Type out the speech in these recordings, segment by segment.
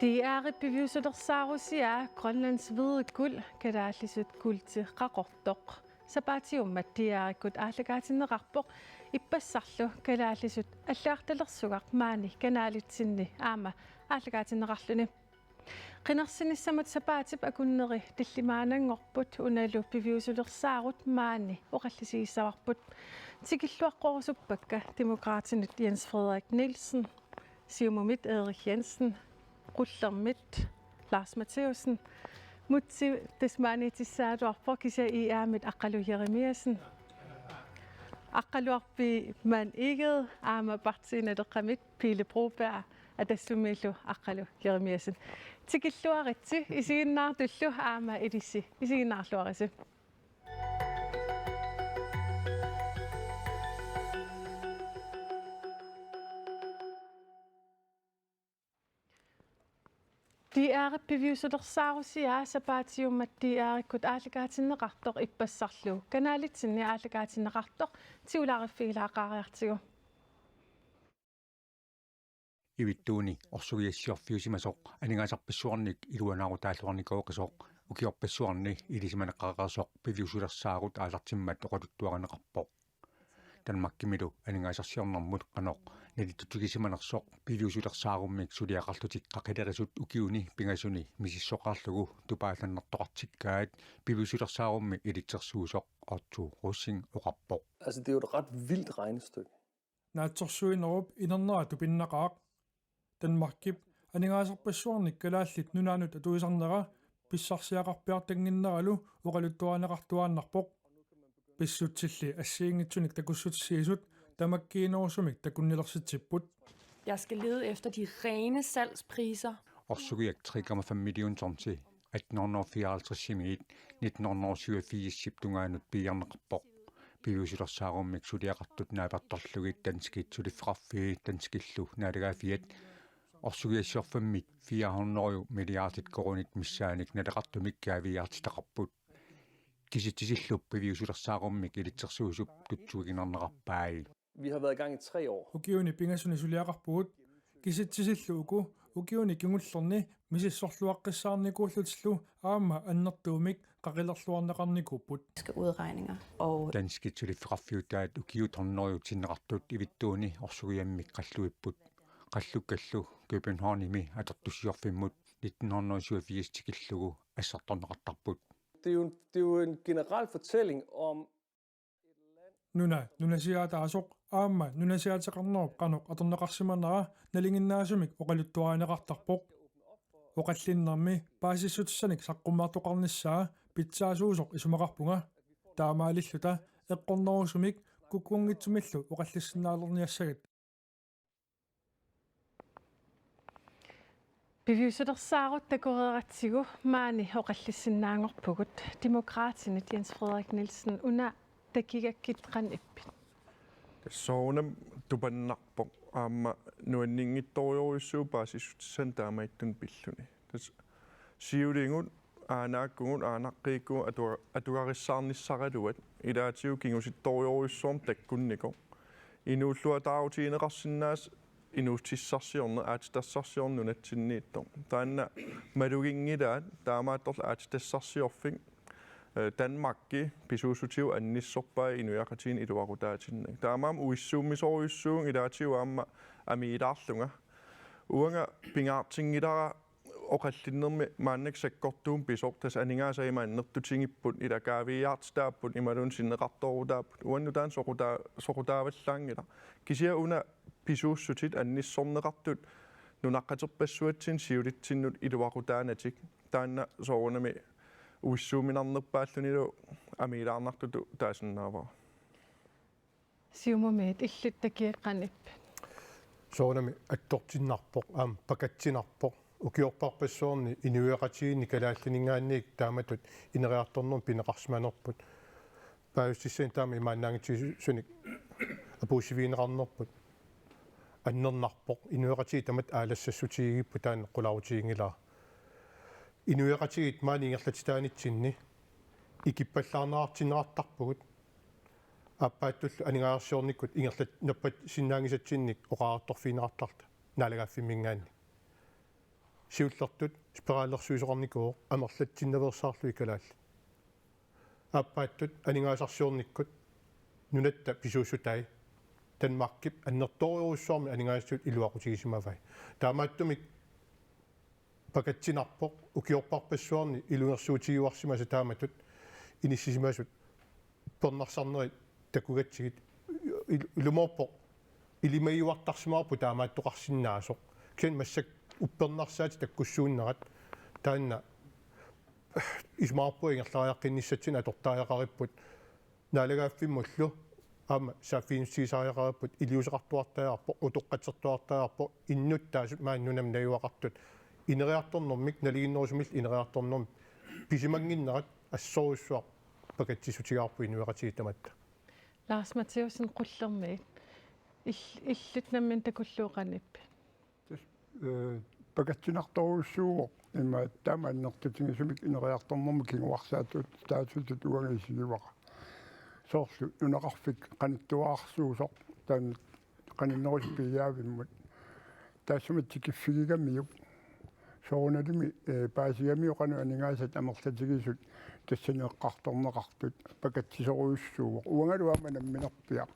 Det er piviusulersarusia Grønlands hvide guld kadaallisut gulti qaqortoq sapatiummat tiarikut aallagaatinerarpoq ippassarlu kadaallisut allaartalersuqaq maani kanaalitsinni aama aallagaatinerarluni qinarsinissamut sapaatip akunneri tillimaanangorput unalu piviusulersaarut maani oqallisiissavarput tikilluaqqorusuppakka demokraatinut Jens Frederik Nielsen siumumit Erik Jensen Rullermit Lars Matheusen mutsi tasmaanitissaatuarpo kisa iaamit Aqalu Jeremiasen Aqaluarpi man iged aama partiinateqamit Pile Broberg atassumillu Aqalu Jeremiasen tikilluaritsi isiginnaartullu aama ilissi isiginnaarluarisi Det er piviusulersarusia sapatiummat det er kut aallagaatineqartoq ippassarlu kanalitsinni aallagaatineqartoq tiularifiilaaqaariartigu Ivittuuni orsugiassiorfiusimasoq aningaasarpissuarnik iluanaarutalluarnikoqisoq ukiorpassuarni ilisimaneqqaqarsoq piviusulersaarut aalartimmat oqaluttuaqaneqarpoq Danmarkimilu aningaasarsiornarmut qanoq nalitutugisimanersoq piviusulersaarummik suliaqarlutik qaqilerisut ukiuni pingasuni misissoqarlugu tupaallannertoqartikkaat piviusulersaarummik ilitsersuusoq ortu russing oqarpoq. Altså det er jo et ret vildt regnestykke. Naatsorsuinerup inerneratu pinnaqaaq Danmarkip aningaasarpassuarnik kalaallit nunaanut atuisarnera pissarsiaqarpiartanginneralu oqaluttuaneqartuaannarpoq pissutsilli assiingitsunik takussutsiisut tamakkiinerussumik takunnilersitsiput. Jeg skal lede efter de rene salgspriser. Orsugiak 3,5 millioner ton til 1854 1987 siptungaanut piarneqarpoq piviusulersaarummik suliaqartut naapartorlugit danskitsulifraffi danskillu naalagaafiat orsugiassiorfammit 400 milliardit korunit missaanik naleqartumik kaaviaartitaqarput kisittisillup piviusulersaarummik ilitsersuusup tutsuginernerarpaai. Vi har været i gang i 3 år. Ukiuni pingasuni suliaqarpugut kisittisilluuku ukiuni kingullerni misissorluaqqissaarnikuullutillu aama annertuumik qaqilerluarneqarnikuupput. Skal udregninger og danskitsulifraffiutaat ukiut hornerjutinneqartut ivittuuni orsugiammik qalluipput qallukkallu Københavnimi atertussiorfimmut 1987 tikillugu assartorneqartarput. Det er jo en generel fortælling om nunasiaataasoq aama nunasiaateqarnerup qanuq atorneqarsimanera nalinginnaasumik oqaluttuaaneqartarpoq oqallinnermi paasissutsanik saqqumaartoqarnissaa pitsaasuusoq isumaqarpunga taamaalilluta eqqornerusumik kukkuungitsumillu oqallissinaalerniassagat Piviusulersaarut takureeratsigu maani oqallissinnaangorpugut demokraatinut Jens Frederik Nielsen una takigakkit qanippit Soonam tupannarpoq aama nuanninngittoriorissuu paasissutsan taamaittun pilluni. Siulingut aanaakkugut aanaqqikku atugarissaarnissaqaluat ilaatiu kingusittoriorissuum takkunniko. Inuullua taarutiineqarsinnaas inuussissarsiorne aatitassarsiornunatsinniitto. Taanna malugingilaat taamaattorla aatitassarsiorfik Danmarkki pisuusutiu annissorpai inuiaqatiin iluaqutaatinnak. Taamaam uissuummisoruissuun ilaatiu aamma amiilaarlunga. Uanga pingaartingilara oqallinnermi maannak sakkortuum pisor tas aningaasaimaannertutingipput ilakaaviiaartitaapput imalun sinneqartorutaapput uannu taan soqutaavallaangila kisia una pisuussutit annissorneqartut nunaqqaterpassuatsin siulittinnut iluaqutaanatik taanna soorunami uissuuminarnerpaallunilu amiilaarnartutu taasinnaavaa. siumumit illut takiiqqanipp soonami attortinnarpoq pakatsinarpoq ukiorparpassuorni inuiaqatiini kalaalliningaanniik taamatut ineriartornum pineqarsmanerput paavississain taama imaannaangitsusunik apuusiviineqarnerput annernarpoq inuiaqatii tamat aalassassutiigippu taan qulaarutiingilaa inuiaqatiit maani ingerlatitaanitsinni ikippallaarnaartinneqartarpugut аппааттуллу анигаарсиорниккут ингерлат наппат синнаангисатсинник оқаартторфиинеқартарта налагааффиммингаанни сиуллертут спирааллерсуисоқарникуу амерлатсиннаверсаарлу икалаалла ааппааттут анигаасарсиорниккут нунатта писууссутай танмаркип аннерториуруссуарми анигаасут илуақутигисимавай таамааттумик пакатсинарпоқ укиорпарпассуарни илунерсуутигиуарсимаса тааматут иниссисимасут пернарсарнери такугатсигит илумоорпоқ илимаиуартарсимаарпу таамааттоқарсинаасоқ кэн массак уппернарсаати таккуссууннерат таанна исмаарпу ингерлариаққинниссатсина атортааяқариппут наалагааффиммуллу аама сааффиинсисаариақариппут илиусеқартуартаярпо утоққатсертуартаярпо иннуттаасут мааннунам наюақартут инериарторнэрмик налигиннерусумил инериарторнэрм писимангиннерат ассоруссуар пакатсисутигаарпу инуеқатигиттаматта Lars Mattheusen qullermiit иллутнаммин такуллууqanip пакатсинарторуссууо има таамааннертутингисумик инериарторнэрмик кингуарсаатут таатутут уангисигиваqa соорлу нунақарфик qaниттуаарсуусоқ таан qaninnerus пиаавиммут таассумат тикиффигигаммиуп соорналими паасигами оқану анингаасат амерлатигисут тассанеэққарторнеқартут пакатсисоруйуссууо уангалуама намминерпиа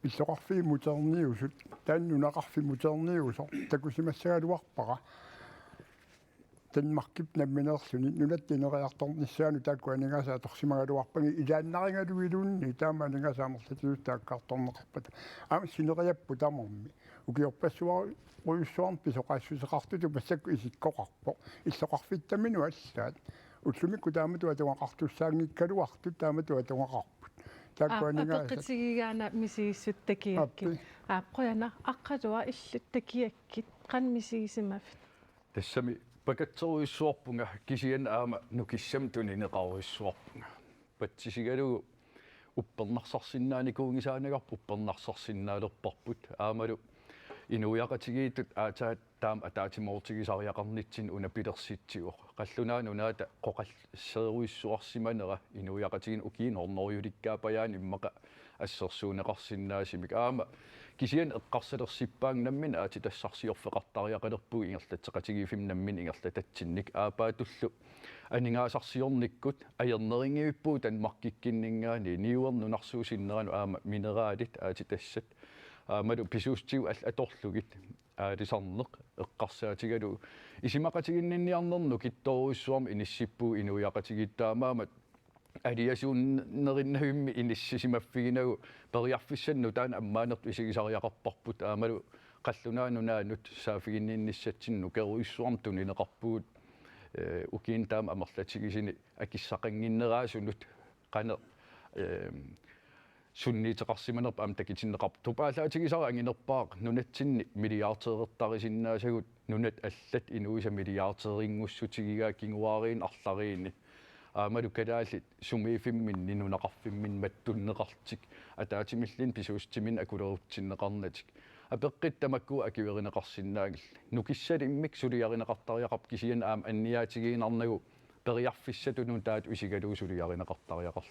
иллоқарфи мутерниусут тааннунақарфи мутерниусо такусимассагалуарпара танмаркип намминерлүни нулаттинериарторниссаану таакку анингаасаа торсимагалуарпаги илааннаригалуилуунни таама анингаасаа амерлатигус тааккарторнеқарпата аама синериаппу тамарми укиорпассуар уйуссуарн писоқаассусеқартуту пассакку исиккоқарпо иллоқарфиттамину аллаат уллумикку тааматуа туақартуссаангиккалуартут тааматуа туақарпут таакку анингаасаа апеққитигигаана мисигиссут такиакки ааққояна аққалуа иллут такиаккит қан мисигисимаффит тассами пакатсоруйуссуарпунга кисиан аама нукиссам тунинеқаруйуссуарпунга патсисигалугу уппернарсарсиннаани куунгисаанагарпу уппернарсарсиннаалерпарпут аамалу инуяқатигиитут аатаат таам атаатимоортигисариақарнитсин уна пилерситсигоқ қаллунаа нунаата қоқалсеруйуссуарсиманера инуяқатигин укиин орнериуликкаапаяани иммақа ассерсуунеқарсиннаасимик аама кисиан эққарсалерсиппаангнаммин аати тассарсиорфеқартариақалерпуги ингерлатсеқатигифим наммин ингерлататсинник аапаатуллу анингаасарсиорниккут аернерингивиппуу танмаркиккиннингаани ниуернунарсуусиннерану аама минерaalит аати тассат аамалу писуустигу аторлугит аалисарнеқ эққарсаатигалу исимақатигиннинниарнерну китторуйуссуарми иниссиппуу инуяқатигиттаамаамат алиасууннериннагимми иниссисимаффигинагу периарфиссанну таана аммаанерт исигисариақарпарпут аамалу қаллунаанунаанут саафигиннииссатсинну керуиссуарм тунинеқарпуут укиин таама амерлатигисини акиссақангиннераасунут қане сунниитеқарсиманерпа ам такитиннеқарп тупаалаатигисара ангинерпаақ нунатсинни милиартерертарисиннаасагут нунат аллат инуиса милиартерингуссутигигаа кингуариин арлариини аамалу калаалит сумиифиммин нинунеқарфиммин маттуннеқартик атаатимиллин писуустимин акулерутсиннеқарнатик апеққиттамакку акиверинеқарсинаагил нукиссалиммик сулиаринеқартариақап кисиан аам анниаатигиинарнагу периарфиссатунун таат усигалуу сулиаринеқартариақарл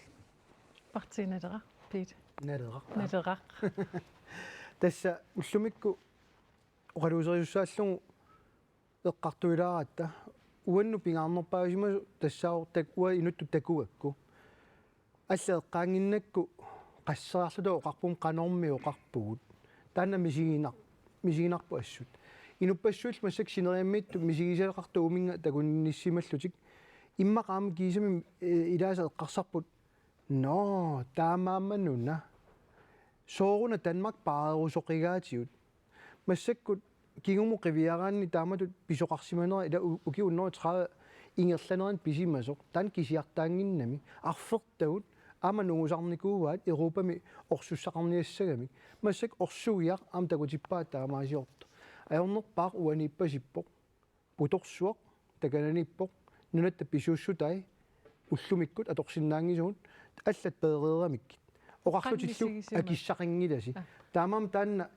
партиналера пит налера налера тасса уллумикку оқалуусериуссааллугу эққартуилааратта уанну пингаарнерпаасима тассаортак уа инутту такуакку алла эққаангиннакку qassaraarlutu oqarpum qanormi oqarpugut taanna misiginarpu assut inupassuul massak sineriammiittu misigisaleqartu uminga takunnissimallutik immaqaam kiisami ilaasa eqqarsarput no taamaammanunna sooruna Danmark paarusoqigaatiut massakkut kigumu qiviaraanni taamatut pisoqarsimanera ila ukiunneri 30 ingerlaneran pisimasoq tan kisiartaanginnami arfertagut амануусарникууаат Европами орсуссақарниассагами массак орсуиар ам такутиппаат таамаасиорто аернерпаар уаниппасиппоқ путорсуоқ такананиппоқ нунатта писууссутай уллумиккут аторсиннаангисуун аллат пеереерамиккит оқарлутиллу акиссақингиласи таамам таанна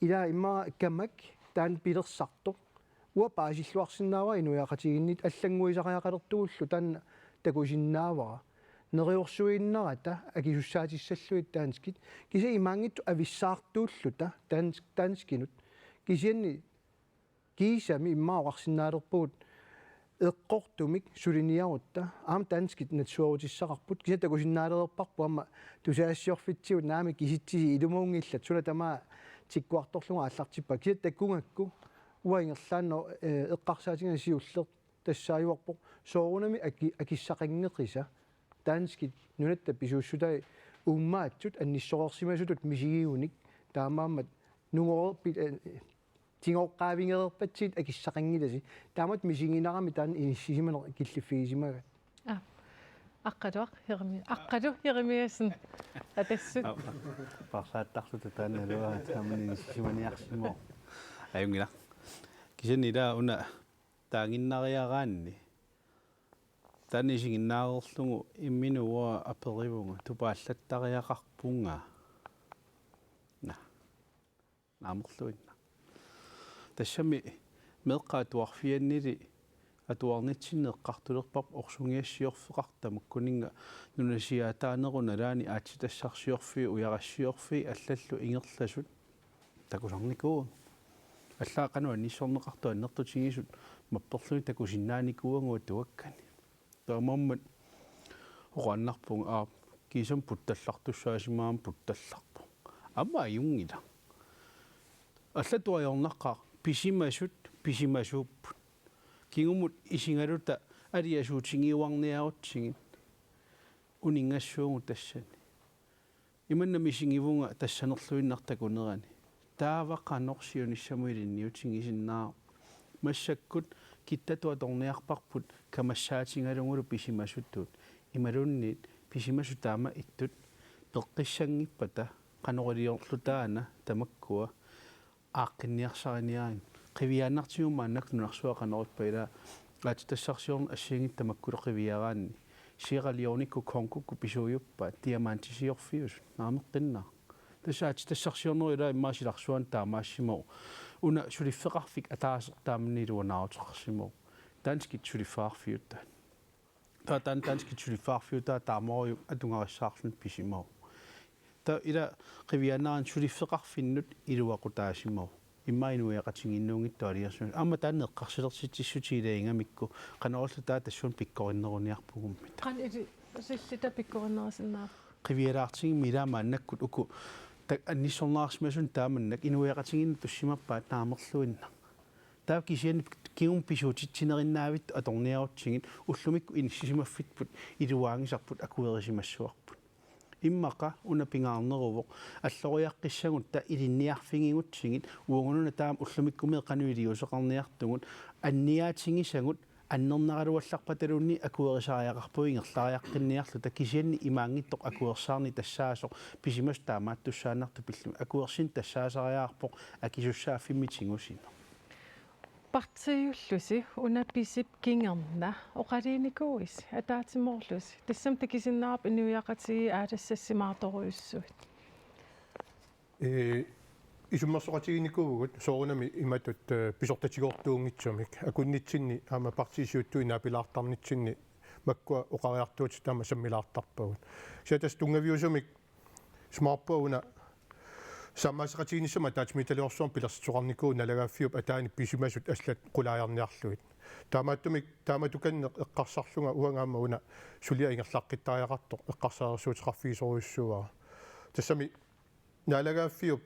ила имма камак таан пилерсарто уа паасиллуарсинаава инуяақатигиннит аллангуисариақалертугуллу таанна такусиннаавара нериорсуиннерата акисуссаатиссаллуит таанскит киса имаангитту ависсаартууллута таанскинут кисианни kiisami immaoqarsinnaalerpugut eqqortumik suliniarutta aam tanskit natsuorutissaqarput kisa takusinnaalerparpu amma tusaassiorfitsiut naami kisitsisi ilumuungillat sula tamaa tikkuartorlunga аллартиппа киа таккунгакку уаингерлаанно эққарсаатинга сиуллер тассааюарпоқ соорунами акиссақангеқиса таанскит нунатта писууссутай уммаатсут анниссоқорсимасутут мисигиуник таамааммат нунгорерпит тингоққаавингерерпатсит акиссақангиласи таамат мисигинарами таан иниссисиманер киллиффигисимага аққалу Jeremiasen атассут парсааттарлута таанналуа таамани иниссисиманиарсимо аюнгила кисенила уна таангиннариараанни танисигиннаагерлугу имминуа аперивунга тупааллаттариақарпунга наамерлуинна тассами меққаатуарфианнили атуарнитсиннеққартулерпарп орсунгиассиорфеқартамак кунинга нунасиаатаанеруна лаани аатитассарсиорфи уярассиорфи аллаллу ингерласут такусарникуу аллаақануа ниссорнеқарту аннертутигисут мапперлуи такусиннааникууангуа туаккани таамаммат ораннарпунга кисам путталлартуссаасимаам путталларпу амма юнгила аллатуаёрнаққа писимасууппут кингумут исингалута алиасуутингиуарниарутсигин унингассуугу тассани иманнами сингивунга тассанерлуиннартакунерани тааваққанорсиуниссамуилинниутингисиннаа массаккут киттатуа торниарпарпут камассаатингалунгулу писимасуттуут ималунниит писимасутаама иттут пеққиссангиппата қанорилиорлутаана тамаккуа ааққинниарсариниаан qivиааннартигумааннак нунарсуақанериппаила аатитассарсиорн ассиингит тамаккулеқивиараанни сиералиорникку конкукку писуйуппа тиамаантисиорфиус наамеққиннаа тасаатитассарсиорнерила иммаасиларсуан таамаассимоо уна сулиффеқарфик атаасертаамнилуанаарутеқарсимоо танскит сулиффаарфиутта танскит сулиффаарфиута таамориу атунгариссаарлун писимоо та ила qivиааннаан сулиффеқарфиннут илуақутаасимоо иммаинуяқатингиннуунгитту алиарсуна амма тааннеққарсилерситиссутилаингамикку қаноорлутаа тассуун пиккориннерунниарпугуммит қан или силлита пиккориннерсинаа qivиалаартиги милаамааннаккут уку так анниссорнаарсимасун тааманнак инуяқатингинну туссимаппаат наамерлуинна таа кисиан киум писуутитсинериннаавит аторниарутсигит уллумикку иниссисимаффитпут илуаангисарпут акуерисимассуарпут иммақа унапингаарнерувоқ аллориаққиссагут та илинниарфигингутсигит уонгунуна таам уллумиккумеэ қануилиусеқарниартугут анниаатингисагут аннернаралуалларпаталунни акуерисариақарпуингерлариаққинниарлу такисианни имаангиттоқ акуерсаарни тассаасоқ писимас таамааттуссаанарту пиллу акуерсин тассаасариаарпоқ акисуссааффиммитингусина партиуллуси унаписип кингерна оқалиникуис атаатимоорлус тассам такисиннаарп инуяқатиги аалассассимаарторуйуссуит исуммерсоқатигиникуугут соорунами иматут писортатигоортуунгитсумик акуннитсинни аама партисиуттуи наапилаартарнитсинни маккуа оқариартуут таама саммилаартарпагут сиатас тунгавиусумик смаарпауна саммаасеқатигиниссама таатмиталиорсуарм пилерситсоқарникуу налагааффиуп атаани писимасут аслат қулааяарниарлуит тааматуканне эққарсарлунга уангаама уна сулиа ингерлаққиттариақартоқ эққарсаарсуутеқарфигисоруйуссуара тассами налагааффиуп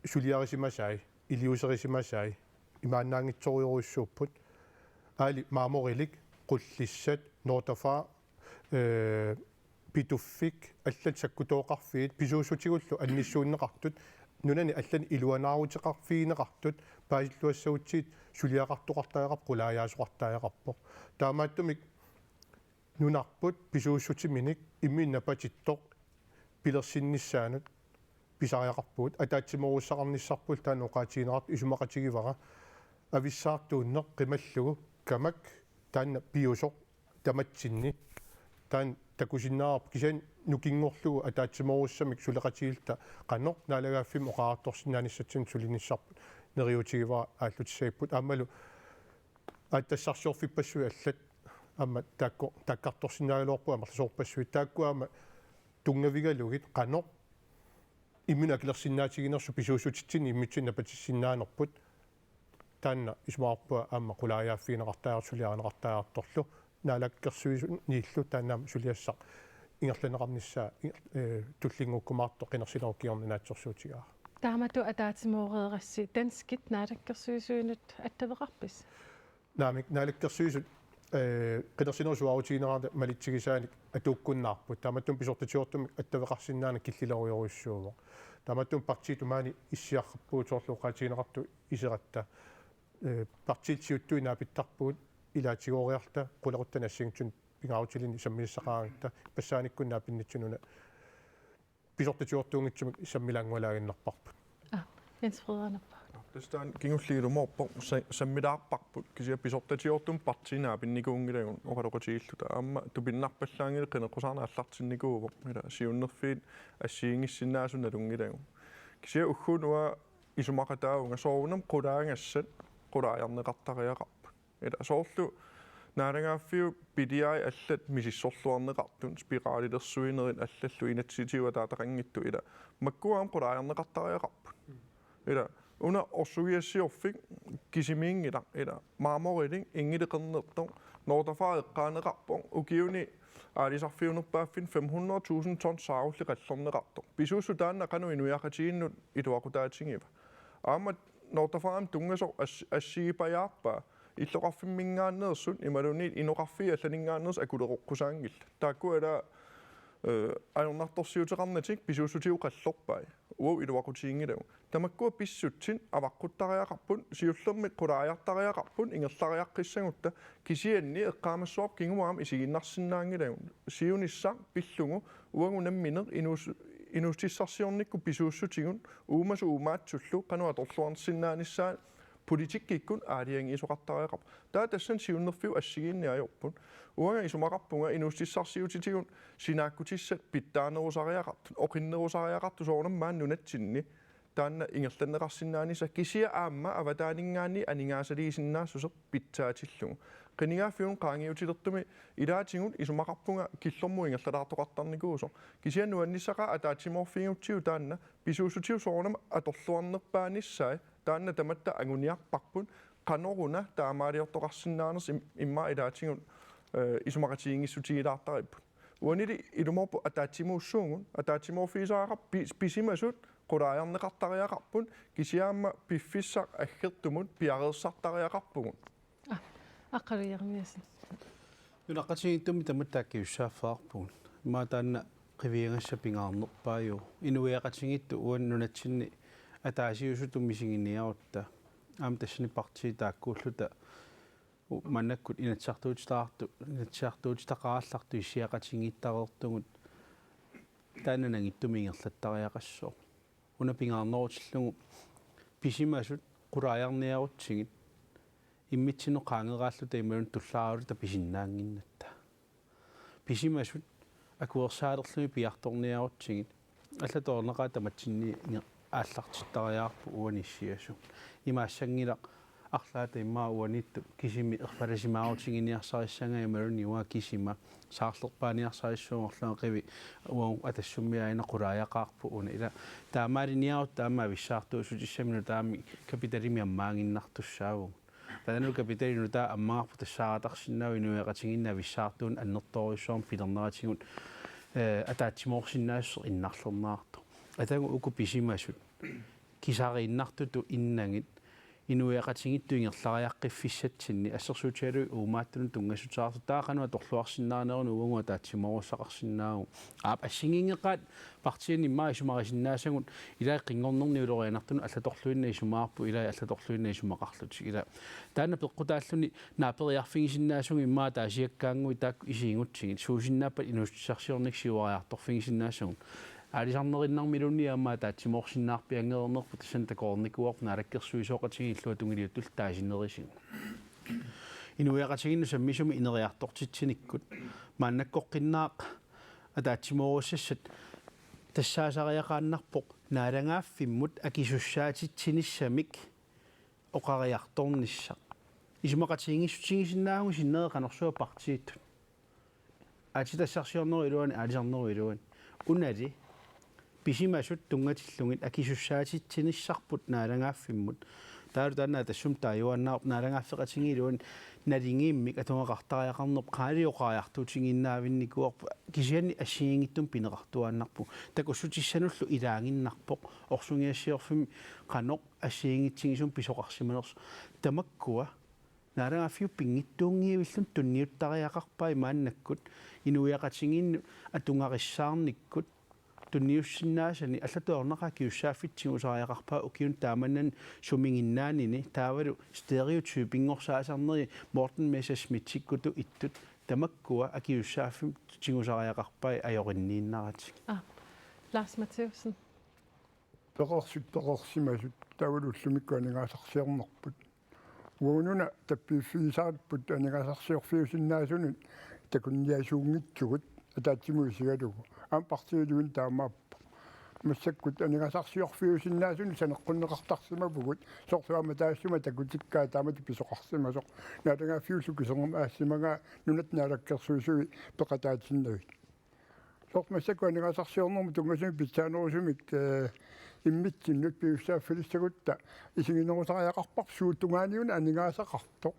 сулиарисимасаи илиусерисимасаи имааннаангитсоруйоруйуссууппут аали мааморилик qulлиссат нортафа питуффик аллат саккутооқарфиит писуусутигуллу анниссууннеқартут нунани аллани илуанаарутеқарфигинеқартут паасиллуассагутсиит сулиақартоқартаақап қулааяасоқартаақарпо таамааттумик нунарпут писууссутиминик имминнапатиттоқ пилерсинниссаанут писариақарпуут атаатсиморуссақарниссарпул таан оқаатигинерат исумақатигивара ависсаартууннеқ қималлугу камак таанна пиусоқ таматсинни таан такусиннаарп кисан нукингорлугу атаатсиморуссамик сулеқатигилта қанеқ наалагааффим оқаартторсинааниссатсин сулиниссарпут нериутигивара ааллутиссаиппут аамалу аттассарсуорфиппассуи аллат аама таккарторсинаагалуарпу амерласоорпассуи тааккуаама тунгавигалугит қанеқ иммина акилерсиннаатигинерсу писуусутитсини иммитсинна патиссиннаанерпут таанна исмаарпуа аама qulaajaafiineqartaajarsuliaanaqartaajartorlu naalakkersuisu niillu taannaam suliassaq ingерланеқарниссаа туллингуккумаарто қинерсилеруккиорни наатсорсуутигаа таамату атаатимоореерасси данскит наалаккерсуисуинут аттавеқарпис наамик наалаккерсуисут қинерсинерсуарутигинераарта малитсигисааник атууккуннаарпут тааматтун писортатиортумик аттавеқарсиннаана киллилеруйоруссуувоо тааматтун партиитумаани иссиарраппуутоорлууқаатигинеқарту исератта партиитсиуттуи наапиттарпуут илаатигоориарта қулеруттана ассигтун пингаутилин исаммиссақаагитта пассааниккуннаа пиннитсунуна писортатиортуунгитсумик исаммилаангуалаагиннарпарпут Jens Frederik. Tästä kiinnosliidumoppo sammidaarparput kisia pisortatiortum partinaa pinnikuungilagun oqaloqatiilluta aamma tupinnarpallaangil qinequsarnaallartinnikuuvo ila siunnerfiit assiingissinnaasunnalungilagun kisia uggunua isumaqataaunga soorunam qulaangassat qulaajarneqartariaqarput ila soorlu naalangaaffiu pidiai allat misissorluarneqartun spiraalilersuinerin allallu inatsitiua taataqangittu ila makkuaam qulaajarneqartariaqarput ila una orsugiassiorfik kisimiingila ila maamoriling ingiliqernertor noortafaaeqqaaneqarpor ukiuni aalisarfiunerpaaffin 500,000 ton saarulliqallerneqartor pisuussu taanna qanu inuiaqatiginnut iluaqutaatingiva aamma noortafaam tungasor assigipajaarpaa illoqarfimmingaanneersun imaluniit inoqarfia allaningaanneers akuleroqqusaangilla taakku ila ajornartorsiuteqarnatik pisuussutiu qallorpai uau iluaqutigingilagu tamakkua pissutsin avaqqutariaqarpun siullermik qulaajartariaqarpun ingerlariaqqissagutta kisianni eqqaamassuarp kinguaam isiginnarsinnaangilagu siunissaq pillungu uangunamminer inustissarsiornikku pisuussutigun uumasu uumaatsullu qanu atorluarnsinnaanissaan politikkikkun aaliangi isoqartariaqarp taa tassan siunnerfiu assigiinniajorpun uanga isumaqarpunga inustissarsiutitigun sinaakkutissat pittaanerusariaqartun oqinnerusariaqartu soornammaan nunatsinni taanna ingerlanneqarsinnaanissa kisia aamma avataaningaanni aningaasaliisinnaassuser pittaatillugu qinigaaffiun qaangiutilertumi ilaatigun isumaqarpunga killormu ingerlalaartoqartarnikuuso kisia nuannissaqa ataatimorfiingutsiu taanna pisuussutiu soornama atorluarnerpaanissai taanna tamatta anguniarparpun qanoruna taamaaliortoqarsinnaanerс imma ilaatigun isumaqatiingissutigilaartaripput uanili ilumorpu ataatimuussuungun ataatimorfiisaaqar pisimasut qulaajarneqartariaqarpun kisiaamma piffissaq aggertumun piareersartariaqarpugun Aqalujarmiasin Nunaqatigittumi tamattaakkiussaaffаарpugun maa taanna qiviangassa pingaarnerpaayu inuiaqatigittu uan nunatsinni ataasiusutum misinginniarutta aam tassani partii taakkuulluta mannakkut inatsartuutitaqaarlartu issiaqatigittareertugut taananangittumi ingerlattariaqassoo una pingaarnerutillungu pisimasut qulaajarniarutsigit immitsinno qaangeraalluta imalun tullaaruta pisinnaanginnatta pisimasut akuersaalerlumi piartorniarutsigit allatoorneqaa tamatsinni ааллартиттариаарпу уаниссиасу имаассангилақ арлаата иммаа уанитtu кисими ерфаласимаарутигиниарсариссангаа ималуни уа кисима саарлерпааниарсариссуунгорлуа уан атассуммиаина qulaajaqaarpu una ила таамаалиниарут таамаа виссаартуу сутиссамину таами капиталими аммаангиннартуссааву тадану капиталину таа аммаарпу тассааратарсиннаау инуяqatiginna виссаартуун аннертоориссуарм пилернератигут атаатсимоорсиннаассер иннарлернаарту атагу уку писимасут кисарииннартуту иннагит инуяqatigittу ингерлариаққиффиссатсинни ассерсуутиалуи уумааттуну тунгасутаарту таақануа торлуарсиннаанерну уангуа таатсимооруссақарсинаагу аап ассигингеқаат партиани маа исумарисиннаасагут илаа қингорнерни улорианартуну аллаторлуинна исумаарпу илаа аллаторлуинна исумақарлутик ила таана пеққутааллуни наапериарфигисиннаасугу иммаа таасиаккаангуи таак исиингутсигит суусиннааппат инустиссарсиорник сиуариарторфигисиннаасагут алисарнериннармилуни аама таатсимоорсиннаарпи ангернерпу тассан такоорникуарп наалаккерсуисооqatiги иллуа тунгилиуттул таасиннерисин инуяqatiginnu саммисуми инериартортитсиниккут мааннаккоққиннаақ атаатсимооруссассат тассаасариақааннарпоқ наалангааффиммут акисуссаатитсиниссамик оқариарторнisса исумақатигингиссутигисиннаагу синнереқанерсуа партииттут атитассарсиорнеру илуани аалисарнеру илуани унали писимасут тунгатиллугит акисуссаатитсиниссарпут наалангааффиммут таана тассум тааюаннаап налангаффеқатингилуун налингииммик атунгақартариақарнерп qaaliоқариартуутингиннаавинникуарпа кисианни ассигингиттум пинеқартуааннарпу такуссутиссануллу илаангиннарпоқ орсунгиассиорфими қаноқ ассигингитсигисум писоқарсиманерс тамаккуа нарангаффиу пингиттуунгиивиллун тунниуттариақарпаа имааннаккут инуяқатингинну атунгариссаарниккут тунниуссиннаасани аллатуорнеqa киуссааффитсигусариақарпаа укиун тааманнан сумингиннаанини таавалу стереотипингорсаасарнери Мортен Мессершмитсиккуту иттут тамаккуа акиуссааффим тигусариақарпаа ajorиннииннаратик Lars Matheusen. Peqorsimasut tavalullumikkaaningaasarsiarnerput уунуна таппииффигисаарпут анигаасарсиорфиусиннаасунут такунниасуунгитсугут атаатсимуисигалугу партиилуин таамааппа массаккут анигаасарсиорфиусиннаасуни санеққуннеқартарсимапугут сорсуама таассума такутиккаа таамати писоқарсимасоқ наатангааффиуллу кисонгорма аассимага нунат наалаккерсуисуи пеқатаатиннавит сорт массакку анигаасарсиорнэрму тунгасуми питсаанерусумик иммитсиннут пиуссааффилиссагутта исигинерусариақарпар суутунгааниуна анигаасақарто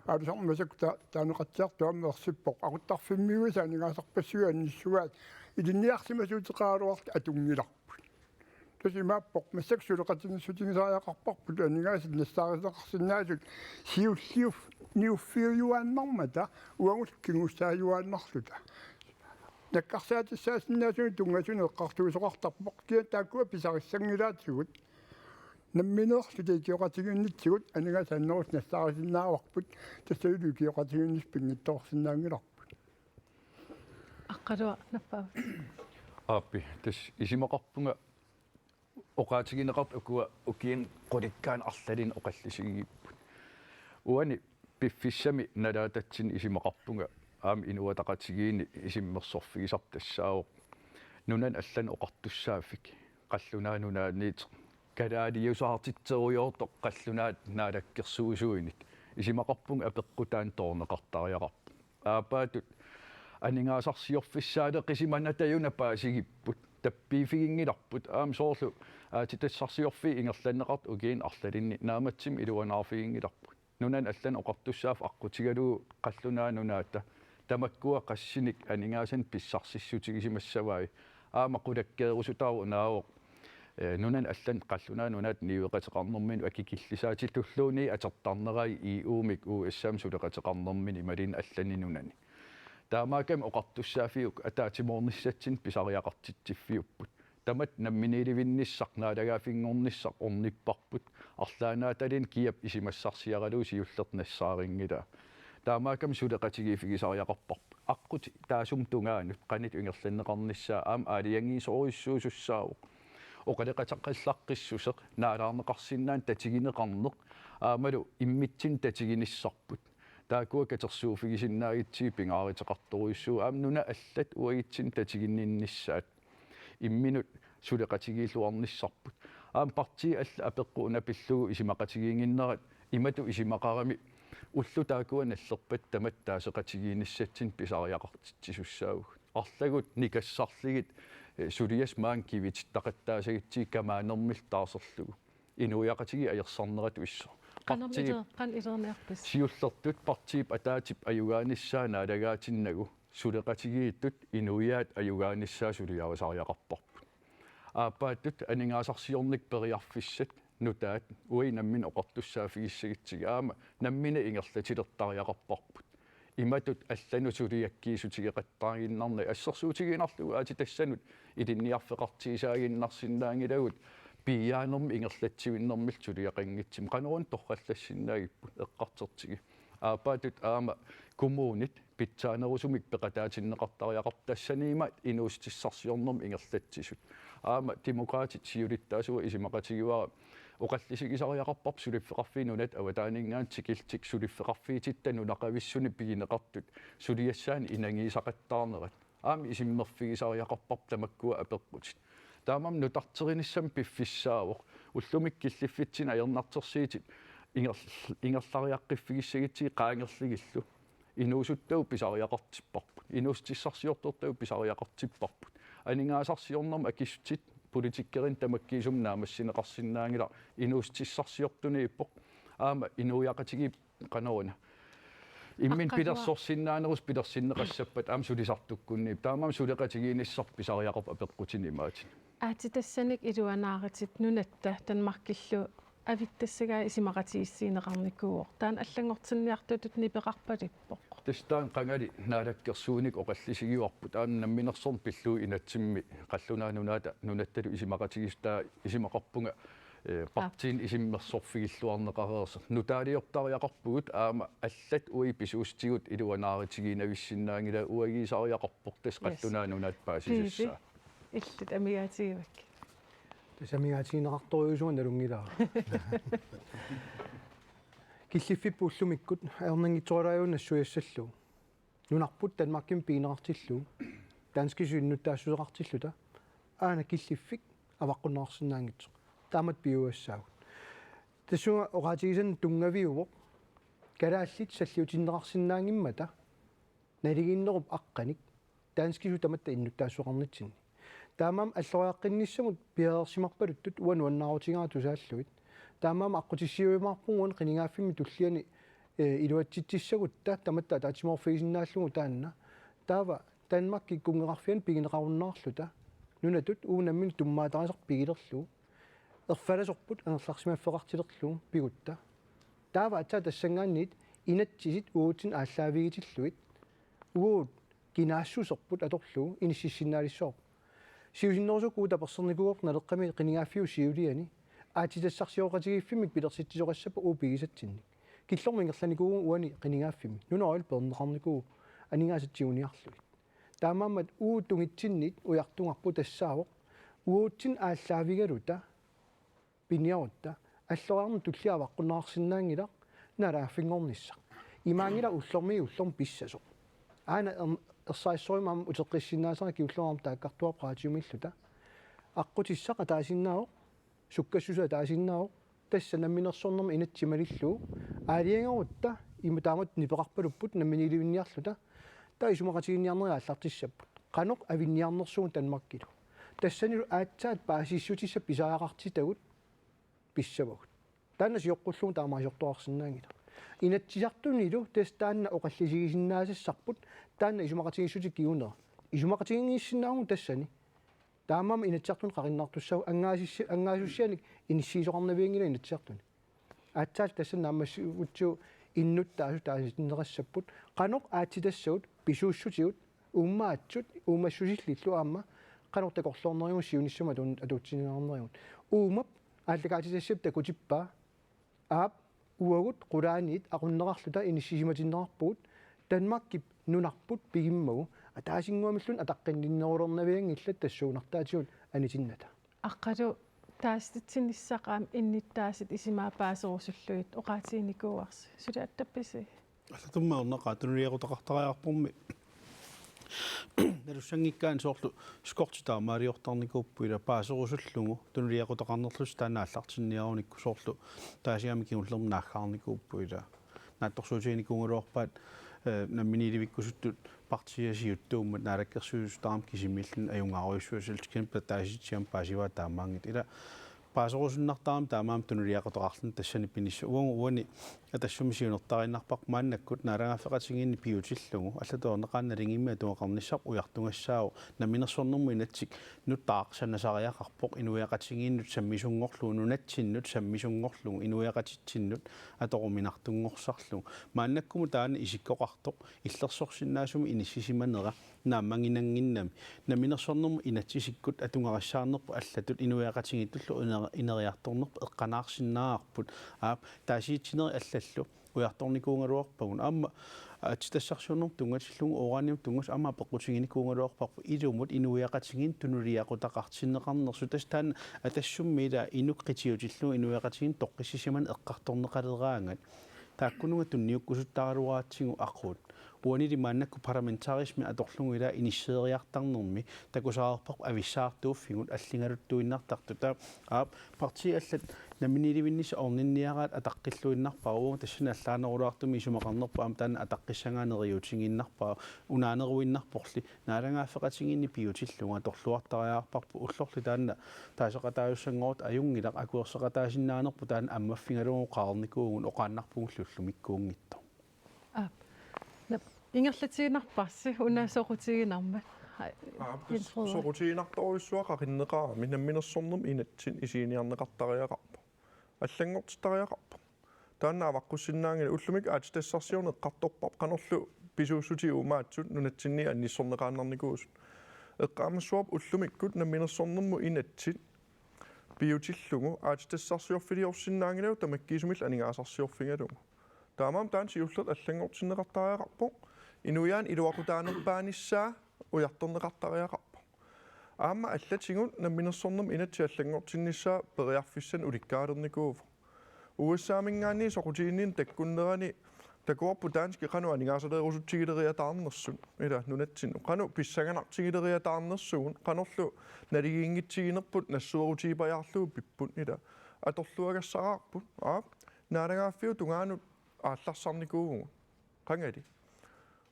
аалусарма масакта таанеқатсиартуаммерсиппоқ акуттарфиммиуса анигаасарпассуа анниссугаат илинниарсимасуутеқаалуарт атунгиларпут тасимааппоқ массаксулеқатингиссутингисариақарпарпут анигаасит нассаарисеқарсинаасут сиуллиуф ниуффиуюааннармата уангут кингуссааюааннарлута наккарсаатиссаасиннаасуни тунгасуни эққартуисоқартарпоқ киа тааккуа писариссангилаатсугут намминеерлути киоқатигуннитсигут анигаасааннерус нассаарисиннаарварпут тассалулу киоқатигуннис пингитторсинаангиларпут аққалуа наппаа ааппи тас исимақарпунга оқаатигинеқарт акуа укиин қуликкаан арлалин оқаллисигигиппут уани пиффиссами налаататсин исимақарпунга аам инуатақатигиини исиммерсорфигисартассаавоқ нунан аллан оқартуссааффик қаллунаанунаанниит калаадиусаартитсеруйоортоқ қаллунаат наалаккерсуусуиник исимақарпунга апеққутаан тоорнеқартариақарпу аапаатут анингаасарсиорфиссаале қисиманатаюна паасигиппут таппиифигингиларпут аам соорлу аатитассарсиорфи ингерланнеқарт угиин арлалинни нааматсим илуанаарфигингиларпут нунан аллан оқартуссаав аққутигалуу қаллунаанунаата тамаккуа qassinik анингаасан писсарсиссутигисимассаваи аамақулаккеерусутаару наавоқ нунан аллан қаллунаанунаат ниуеқатеқарнэрмин акикиллисаатиллуллууни атертарнерай иуумик уссаам сулеқатеқарнэрмини малин аллани нунани таамаакам оқартуссаафиук атаатимоорниссатсин писариақартитсиффиуппут тамат намминеливинниссақ орниппарпут арлаанааталин киап исимассарсиаралуу сиуллернассаарингила таамаакам сулеқатигифигисариақарпарп аққут таасум тунгаанут қанит ингерланнеқарниссаа аам аалиангиисоруиссуусуссаавоқ оқалеқатаққиллаққиссусеқ наалаарнеқарсинаан татигинеқарнеқ аамалу иммитсин татигиниссарпут таакуа катерсууфигисиннаагитсии пингааритеқарторуиссуу аам нуна аллат уагитсин татигиннинниссаат имминут сулеқатигииллуарниссарпут аам парти алла апеққуна пиллугу исимақатигиингиннерат имату исимақарами уллу таакуа наллерпат тамат таасеқатигииниссатсин писариақартитсисуссаагу арлагут никассарлигит сулиас маан кивит тақаттаасагитсии камаанермил таасерлугу инуяқатиги аерсарнерату иссо қан илернеарпис сиуллертут партип атаатип аюгааниссаа наалагаатиннагу сулеқатигииттут инуяат аюгааниссаа сулиавасариақарпарпут аапааттут анингаасарсиорник периарфиссат нутаат уи наммин оқартуссаафигиссагитсига аама наммина ингерлатилертариақарпарпут иматут аллану сулиаккиисутигеқаттаагиннарни ассерсуутигинарлугу аати тассанут илинниарфеқартиисаагиннарсиннаангилагут пиаанерми ингерлатсивиннэрмил сулиақангитсим қанерун торраллассиннаагиппут эққартертиги аапаатут аама коммуунит питсаанерусумик пеқатаатиннеқартариақарп тассаниимат инуустиссарсиорнэрми ингерлатсисут аама демократит сиулиттаасуа исимақатигуара оқаллисигисариақарпарп сулиффеқарфиинунат аватаанинггаан тикилтик сулиффеқарфиититта нунақависсуни пигинеқартут сулиассаани инангиисақаттаарнерат аами исиммерфигисариақарпарп тамаккуа апеққутит таамам нутартериниссам пиффиссаавоқ уллумик киллиффитсин аернартерсиитит ингерлариаққиффигиссагитсии qaangерлигиллу инуусуттау писариақартиппарпут инуустиссарсиортортау писариақартиппарпут анингаасарсиорнэрма акиссутит политиккерин тамаккиисум наамассинеқарсинаангила инуустиссарсиортунииппоқ аама инуяқатиги канаруна иммин пилерсорсиннаанерус пилерсиннеқассаппат аам сулисартуккунниип таамаам сулеқатигииниссар писариақоп апеққутинимаатин аатитассаник илуанааратит нунатта танмаркиллу авиттассагаа исимақатииссиинеқарникууор таан аллангортинниартутут нипеқарпалиппоқ тестаан қангали наалаккерсууник оқаллисигиуарпут аан намминерсорн пиллуу инатсимми қаллунаанунаата нунатталу исимақатигистаа исимақарпунга партиин исиммерсорфигиллуарнеқареерсер нутаалиортариақарпугут аама аллат уи писуустигут илуанааритигинависсиннаангила уагисариақарпоқ тас қаллунаанунаат паасисуссаа иллут амигаатигивак тасамигаатигинеқарторюусуа налунгилаа киллиффиппууллумиккут аернангитсуалааюун нассуяссаллу нунарпут танмарким пиинеқартиллу данскисуиннуттаассусеқартиллута аана киллиффик аваққуннеқарсинаангитсо таамат пиуассаагут тассуга оqaатигисан тунгавиувоқ калааллит саллиутиннеқарсинаангиммата налигииннеруп аққаник данскису таматта иннуттаассуақарнитсинни таамаам аллориаққинниссамут пиаерсимарпалуттут уануаннаарутигаатусааллуит таамаама аққутиссиуимаарпугуун қинигааффими туллиани илуатситсissagutta таматта таатиморфигисиннааллугу таанна таава Danmark киккунгеқарфиан пигинеқаруннаарлута нунатут уунаммин туммаатарисар пигилерлу ерфаласорпут анерларсимаффеқартилерлу пигутта таава атса тассангаанниит инатсисит уутин ааллаавигитиллуит уут кинаассусерпут аторлу иниссиссиннаалиссоо сиусиннерусукку таперсерникуоқ налеққами қинигааффиу сиулиани аатитассарсиоқатигиффимик пилерситсисоқассапа уупигисатсинник киллормингерланикуу уани қинигааффими нунаоил пернеқарникуу анигаасатсиуниарлуит таамаамат уутунгитсиннит уяртунгарпу тассаавоқ уутсин ааллаавигалута пиниарутта аллориарну туллиаваққуннаарсинаангила налааффингорнисса имаангила уллорми писсасо аана ерсаассоримаам утеққиссиннаасара киуллорам тааккартуа праатиумиллута аққутиссақа таасиннаавоқ суккассуса таасиннаавоқ тасса намминерсорнерми инатсималиллуу аалиангерутта имутаамат нипеқарпалуппут намминиливинниарлута таа исумақатигинниарнери ааллартиссаппут қаноқ авинниарнерсуун танмаккилу тассанилу аатсаат паасиссутисса писаақартитагут писсавагут таанна сиоққуллуун таамаасиортуарсинаангила инатсисартунилу тас таанна оқаллисигисиннаасассарпут таанна исумақатигиссути киунера исумақатигингиссинаагун тассани таамаама инатсартун қариннаартуссау ангаасуссианик иниссиисоқарнавиангила инатсартуни аатсаал тассан наамассутсуу иннуттаасу тааситиннерассаппут қаноқ аатитассагут писууссутигут уммаатсут уумассусиллиллу аама қаноқ такорлоорнеригу сиуниссама атуутсинеарнеригут уумап ааллагаатитассап такутиппаа аап уагут қулааниит ақуннеқарлута иниссисиматиннеқарпугут танмаккип нунарпут пигиммагу атаасингуамиллун атаққинниннерулернавиан иллат тассуунартаатигут анитинната аққалу тааститсинниссақаам инниттаасит исимаа паасерусуллуит оqaатиникууарси сулааттапписи аллатуммаернеқаа тунуриақутақартариарпумми наруссангиккаан соорлу скортитаа маалиортарникууппуила паасерусуллугу тунуриақутақарнерлус таанааллартинниаруникку соорлу таасиами киуллернааггаарникууппуила наатторсуутиникунгулуарпаат намминиливиккусуттут партиасиуттууммат наалаккерсуустарам кисимиллун аюнгааруйссуасалтикин платааситсиам паасиваа таамаангит ила паасерусуннартарам таамаам тунулиақутоқарлун тассани пинисса уани атассумисиунертариннарпақ мааннаккут наалагаафеқатигинни пиутиллугу аллатуорнеқаанналингимма туақарниссақ уяртунгассаау наминерсорнэрму инатсик нуттаақсанасариақарпоқ инуяқатигиннут саммисунгорлугу нунатсиннут саммисунгорлугу инуяқатитсиннут аторуминартунгорсарлугу мааннаккуму таана исиккоқартоқ иллерсорсиннаасуми иниссисиманера нааммангинангиннами наминерсорнэрму инатсисиккут атунгарассаарнерпу аллатут инуяқатигиттуллу инериарторнерпу эққанаарсиннаарпут таасиитсинери аллаллу уярторникуунгалуарпагун аама атитассарсуунер тунгатиллугу оораниум тунгас аама пеққутигиникуунгалуарпарпу илумут инуяқатигин тунулиақутақартиннеқарнерсу тастаан атассуммила инуққитиутиллугу инуяқатигин тоққиссисиман эққарторнеқалераангат тааккунунга тунниуккусуттааралуаатсигу аққут уанили мааннакку парламентарисми аторлугуила инisseriartarnermi такусаарпарпу ависсаартууффигут аллингалуттуиннартартута партия аллат наминилиминнис орнинниараат атаққиллуиннарпару тассана аллаанерулаартуми исумақарнерпаам таана атаққиссангаанериутингиннарпаа унаанеруиннарпорли наалангааффеқатингинни пиутиллунга торлуартариаарпарпу уллорли таана таасеқатааюссангорут аюнгилақ акуерсеқатаасиннаанерпу таана аммаффингалугу қаарникуугун оқааннарпугуллуллумиккуунгитто ингерлатигинарпарси унаасоқутигинарма сорутиинарторуйссуа қариннеқаа минамминерсорнерм инатсин исииниарнеқартариақарпа аллангортитариақарпа таанна аваққуссиннаангили уллумик аатитассарсиорне қарторпар қанерлу писууссути умаатсут нунатсинни анниссорнеқааннарникуусут эққаамассуап уллумиккут намминерсорнерму инатсит биутиллугу аатитассарсиорфилиорсиннаангилау тамаккисумил анигаасарсиорфингалугу таамаам таан сиуллерт аллангортиннеқартариақарпо инуяан илуақутаанерпааниссаа уярторнеқартариақарпа аама аллатигун намминерсорнерм инатси аллангортиннissaа периарфиссан уликкаалерникуув уассаамингаанни сокутииннин таккуннерани такуарпу таански қану анигаасалерусутсигилериатаарнерсут ила нунатсинну қану писсаганартигилериатаарнерсугун қанерлу налигиингитсигинерпут нассуерутиипаяарлуу пиппут ила аторлуагассараарпут наалагааффиу тунгаану аалларсарникуугу қангали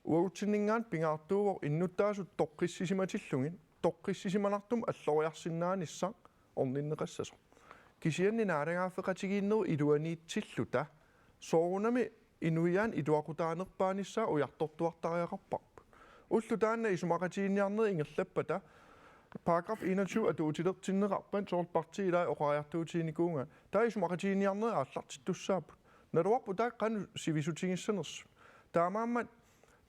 уагутсиннингаан пингаартуувор иннуттаасут тоққиссисиматиллугин тоққиссисиманартум аллориарсиннаанissaң орниннеқассасо кисианни наалагааффеқатигииннеру илуаниитсиллута соорунами инуяан илуақутаанерпааниссаа уяртортуартариақарпарпу уллу таанна исумақатигинниарнери ингерлаппата параграф 21 атуутилертиннеқарпан соорпарти илаа оқариартуутиникуунга таа исумақатигинниарнери ааллартиттуссааппут налуарпу таа қану сивисутингиссанерсу таамааммат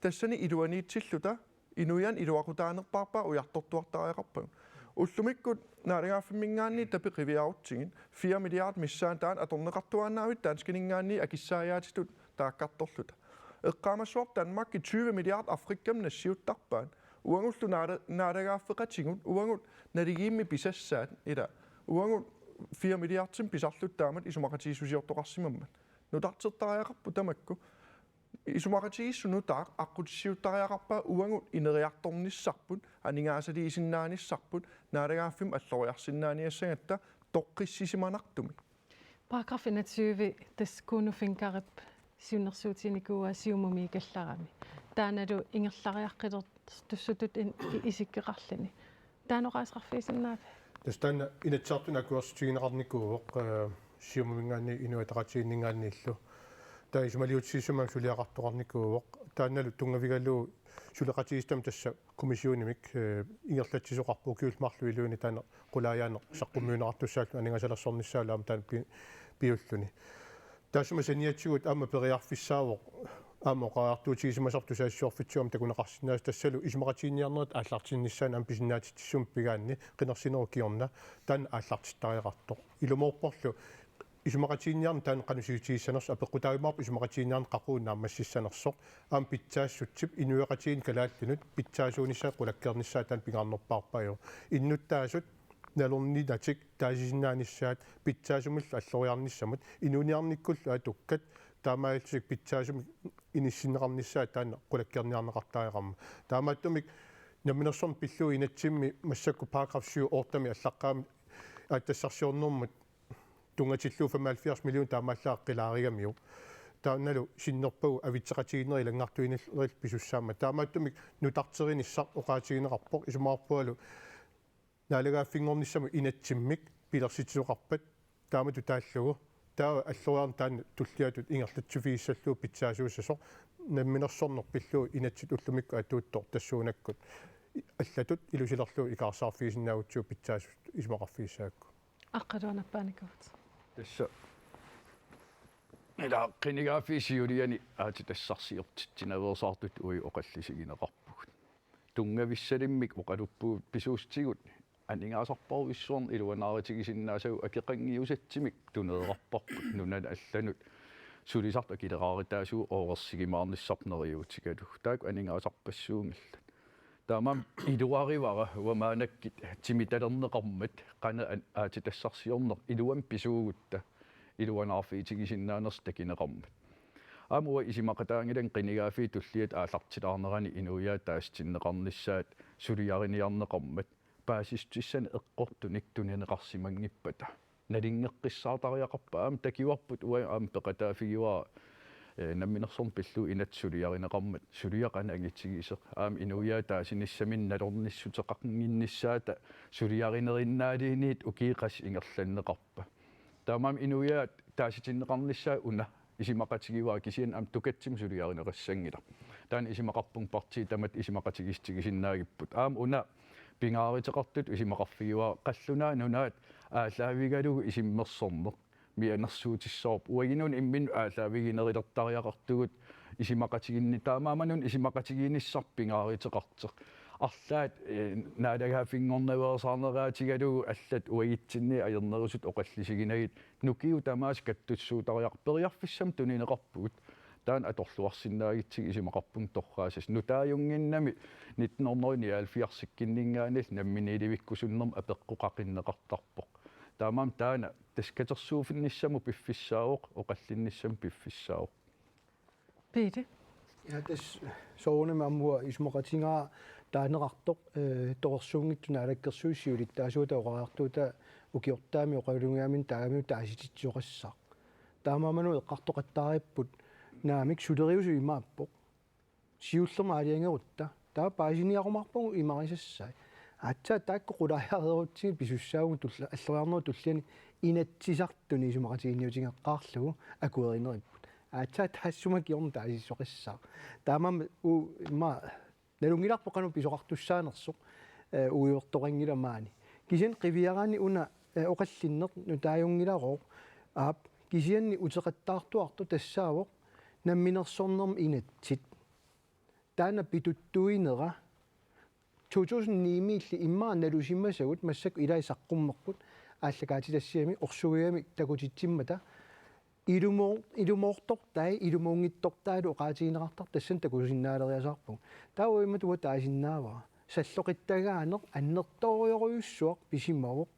тассани илуаниитсиллута инуяан илуақутаанерпаарпаа уяртортуартариақарпа уллумиккут наалагааффиммингаанни тапеқивиаруттигин 4 миллиард миссаан таан аторнеқартуааннаавит таанскинингаанни акиссааjaatitut тааккарторлута эққаамассуар Данмарки 20 миллиард африккам нассиуттарпаан уангуллу наалагааффеқатигут уангут налигиимми писассаат ила уангут 4 миллиардсим писарлут таамат исумақатиисусиортоқарсимаммат нутартертариақарпу тамакку исумақатигиссуну таа аққутиссиуттариақарпаа уангут инериарторниссарпут анигаасалиисиннааниссарпут наалагааффим аллориарсиннааниассагатта тоққиссисиманартуми параграф 21 тас кунуфинкарип сиуннерсуутиникуа сиумуми калларами тааналу ингерлариаққилер туссутут исиккеқарлани таанораасқарфисиннаат тастана инатсаартуна акуерсутигинеқарникууоқ сиумумингаани инуатақатигиннингааннииллу таа исмалиутсиисумаан сулиақарторникууоқ тааналу тунгавигалуу сулеқатигистам тасса комиссионимик ингерлатсисоқарпуу киулмарлу илуини таана қулаяанеқ саққуммиунеқартуссаалу анинgasалерсорниссаалаам таана пиуллуни таасума саниатсигут аама периарфиссаавоқ аама оқаартуутигисимасартусаассуорфитсуам такунеқарсинаас тассалу исмақатигинниарнерат ааллартинниссаан аам писиннаатиттиссум пигаанни қинерсинеру киорна таана ааллартиттариақартоқ илумоорпорлу исумақатигинниарна таан қанусиутигиссанерс апеққутаавимаарпу исумақатигинниарна қақуунаа массиссанерсоқ аам питсаассутсип инуеқатигин калааллунут питсаасуунissaа қулаккернissaа таан пингаарнерпаарпаю иннуттаасут налорнинатик таасисиннаанissaат питсаасумилла аллориарниссамут инуниарниккуллу атуккат таамаалсик питсаасуми иниссинеқарнissaа таана қулаккерниарнеқартаариқарма таамааттумик наминерсорн пиллуу инатсимми массакку параграф 7 ортами аллаққаами ааттассарсиорнэрмут тунгатиллуу 75 миллион таамааллааққилааригамиу тааналу синнерпагу авитсеқатигиннери лангартуинерил писуссаама таамааттумик нутартериниссар оқаатигинеқарпоқ исумаарпуалу наалагааффингорниссаму инатсиммик пилерситсуқарпат таамату тааллугу таа аллориарн таан туллиатут ингерлатсуфигиссаллуу питсаасууссасоқ намминерсорнер пиллуу инатсит уллумикку атууттор тассуунаккут аллатут илусилерлуу икаарсаарфигисиннаагутсуу питсаасут исмақарфигиссаакку аққалуанаппааникуут тасса ила қинигаафисиулиани аатитассарсиортитсинаверсаартут уи оқаллисигинеқарпугут тунгависсалиммик оқалуппуут писуустигут анингаасарпаруиссуорн илуанааритигисиннаасагу акеқангиусатсимик тунеэқарпарпут нунала алланут сулисарт акилерааритаасуу оорсигимаарниссарнериутигалу таак анингаасарпассуунгилла таамам илуаривара уамаанаккит тимиталернеқармат қана аатитассарсиорнер илуам писуугутта илуанаарфиитигисиннаанерс такинеқармат амуа исимақатаангилан қинигаафи туллиат аалартилаарнерани инуяа таастиннеқарниссаат сулиариниарнеқармат паасистиссани эққортуник тунинеқарсимангиппата налингеққиссаатариақарпа аама такиуарпут уа аама пеқатаафигиуа намминерсорн пиллу инат сулиаринеқармат сулиақана ангитсигисеқ аама инуиаа таасиниссамин налорниссутеқарнингиннissaата сулиаринериннаалиниит укииқас ингерланнеқарпа таамаам инуиаа тааситиннеқарнissaа уна исимақатигиуа кисиан аам тукатсим сулиаринеқассангила таан исимақарпун парти тамат исимақатигистигисиннаагиппут аама уна пингааритеқартут исимақарфигиуа қаллунаа нунаат аалаавигалугу исиммерсорнеқ мианерсуутиссоорп уагинун иммин аалаавигинерилертариақартугут исимақатигинни таамааманун исимақатигиниссар пингааритеқартеқ арлаат наалагаафингорнавеерсаарнераатигалугу аллат уагитсинни аернерусут оқаллисигинагит нукиу тамаас каттуссуутариақпериарфиссам тунинеқарпугут таан аторлуарсинаагитсиг исимақарпун торраасас нутааюнгиннами 1994-сиккиннингаанил намминиливиккусуннерм апеққоқақиннеқартарпоқ таамаам таана таскатерсууфинниссаму пиффиссаавоқ оқаллинниссам пиффиссаавоқ Peter. Ja, das soone mamua ismoqatingaa taanеqartoq torsuungittuna alakkersuussiulit taasuuta oqaartuuta ukiortaami oqalungiamin taagamiu taasititsuqassaq taamaamanu eqqartoqattaaripput naamik suleriusu imaappoq siullerma aliangerutta taa paasiniaqumarpungu imarisassai atsa taakko qulaajarerutsigi pisussaagu tulla alleriarnuu tulliani inatsisartuni isumaqatiginniutigeqqaarlugu akuerineripput atsa taassuma kiorn taasissoqissaa taamam u ma nalungilarpoqanu pisoqartussaanersuq uiortoqangilamaani kisian qiviaraani una oqallinneq nutaajungilaqoq aap kisianni uteqattaartuartu tassaavoq namminersornerm inatsit taana pituttuinera 2009 immaa nalusimmasagut massak ilaisaqqummeqqut ааллакаатилассиами орсугиами такутитсиммата илумоортортаи илумуунгиттортаалу оqaатигинеқартар тассан такусиннаалериасаарпу тауимма туа таасиннаавара саллоқиттагаанеқ аннерториоруйуссуақ писимавоқ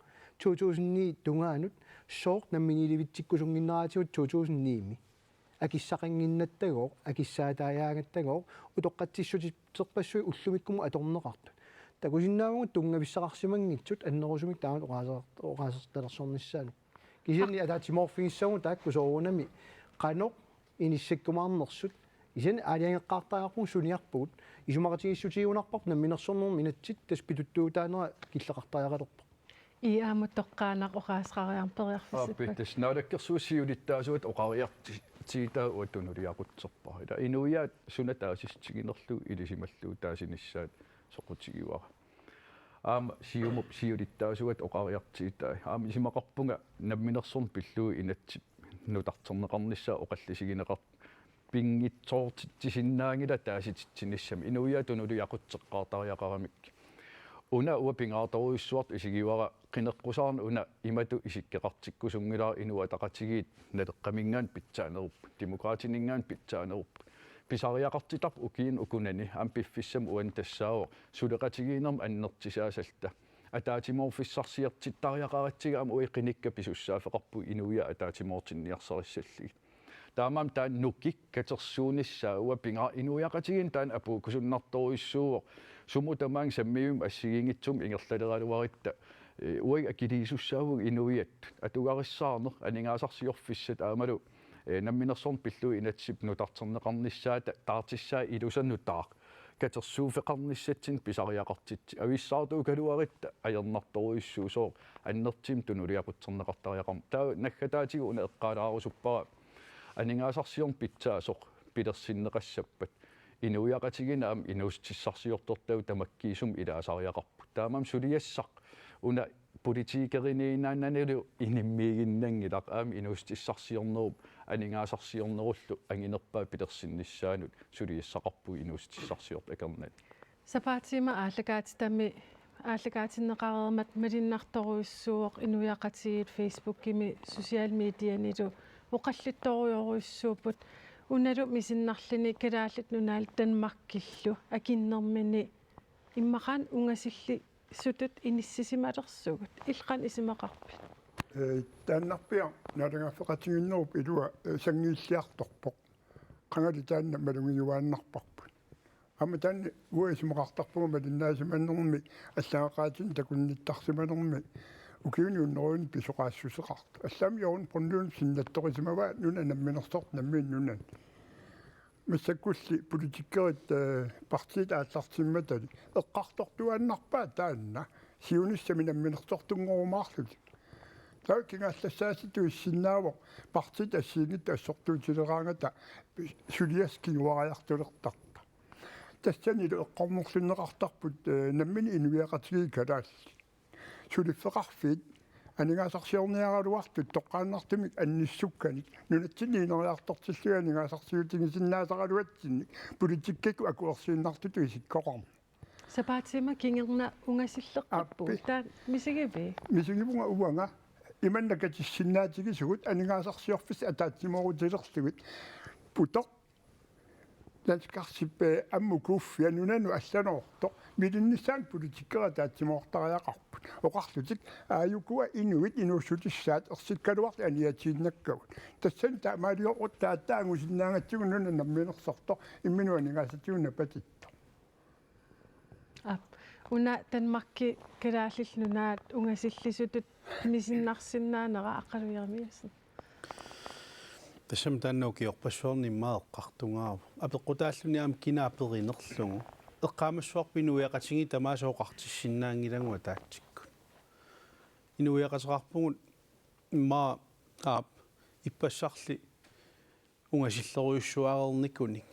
2009 тунгаанут соор намминиливитсиккусунгиннаратигут 2009ми акиссақангиннаттагоо акиссаатааяагаттагоо утоққатсиссутипперпассуи уллумиккуму аторнеқартут такусиннаавгу тунгависсақарсимангитсут аннерусумик таамат оqaasерталерсорнissaanu кисиани атаатиморфигиссагу тааккусоорунами қаноқ иниссаккумаарнерсут исани аалиангеққартаақарпу суниарпугут исумақатигиссутигунарпарп намминерсорнерм минатсит таспитуттуутаанера киллеқартариақалерпо иаамуттоққаанақ оqaасқариарпериарфиссиппак аппитас наалаккерсуусиулиттаасуат оqariartiita уаттунулиақутсерпа ила инуиаат сунатаасистигинерлу илисималлуу таасиниссаат соқутигиуара аама сиулиттаасуат оqariartiita аама исимақарпунга намминерсорн пиллуу инатсип нутартернеқарнissaа оқаллисигинеқар пингитсоортитсиннаангила таасититсиниссами инуиаат тунулиақутсеққартариақарамик уна уа пингаарторуиссуарт исигиуара qinеққусаарна уна имату исиккеқартиккусунгилаа инуа тақатигиит налеққамингаан питсаанеруп демократинингаан питсаанеруп писариақартитарп укиин укунани ам пиффиссам уан тассаавоо сулеқатигиинерм аннертисаасалта атаатиморфиссарсиертиттариақаратсига ам уи қиникка писуссаафеқарпу инуиа атаатимоортинниарсариссаллиги таамаам таан нуккик катерсуунissaа уа пингаа инуиақатигин таан апу кусуннарторуиссуувоо суму тамаан саммиум ассигингитсум ингерлалералуаритта уи акилисуссааву инуиат атугариссаарнер анингаасарсиорфиссат аамалу намминерсорн пиллуу инатсип нутартернеқарнissaата таартиссаа илусаннутаақ катерсууфеқарниссатсин писариақартитси ависсаартуу калуаритта аернарторуиссуусоо аннертим тунулиақутсернеқартариақарм таа наггатаатигу уна эққалаарусуппара анингаасарсиорн питсаасоқ пилерсиннеқассаппат инуиақатигинаам инуустиссарсиортортау тамаккиисум илаасариақарпут таамам сулиассақ уна политикерининаананалу иниммиигиннангилақ аами инуустиссарсиорнеруп анингаасарсиорнеруллу ангинерпаа пилерсиннissaанут сулиассақарпу инуустиссарсиорт акернат сапаатима ааллагаатитами ааллагаатиннеқареермат малиннарторуиссууоқ инуиақатигит фейсбуккими социал медианилу оқаллитторуйоруиссууппут уналу мисиннарлини калааллит нунаал танмаркиллу акиннэрмини иммақан унгасилли сутут иниссисималерсугут иллқан исимақарпи тааннарпиа налангаффеқатигиннеруп илуа сангииллиарторпоқ қангали таанна малунгиуааннарпарпут ама таанни уисимақартарпуга малиннаасиманнерми аллагақаатин такунниттарсиманерми укиуниуннеруин писоqaassусеқарт аллаами пронлуун синнатторисимава нуна намминерсорт наммиин нунан миссаккулли политиккерит партиит ааллартимматали эққартортуаннарпаа таанна сиуниссами намминерсортунгорумаарлут таа кингааллассааситу иссиннаавоо партиит ассиингит ассортуутилераангата сулиаскиуариартулертарта тассанилу эққорморлуннеқартарпут наммини инуиақатиги калаалли сулиффеқарфиит анигаасарсиорниаралуартут тоққааннартимик анниссукканик нунатсинниинериартортиллуга анигаасарсиутигисиннаасараluатсинник политиккаку акуерсииннартуту исиккоқарма сапаатсима кингерна унгасиллеққарпу таа мисигиви мисигивунга уанга иманнакатиссиннаатигисугут анигаасарсиорфис атаатсиморутилерлугут путоқ ланскарсиппе аммукуффиа нунану алланеорто милиннисаан политиккера таатсимоортариақарпут оқарлутик ааюкуа инуит инуссутиссаат ерсиккалуарли аниатииннаккагут тассан таамаалиорут тааттаангусиннаангатсигу нуна намминерсорто имминуанигаасатигуна патитто уна танмарки калааллилнунаат унгасиллисутут мисиннарсиннаанера аққалуиармиасна ташам тааннуукиорпассуарни маеққартунгаав апеққутааллуниам кинааперинерлугу эққаамассуарпинуиақатиги тамаасооқартиссиннаангилангуа таатсиккут инуиақатеқарпугут имма иппассарли унгасиллеруйуссуаарерникуник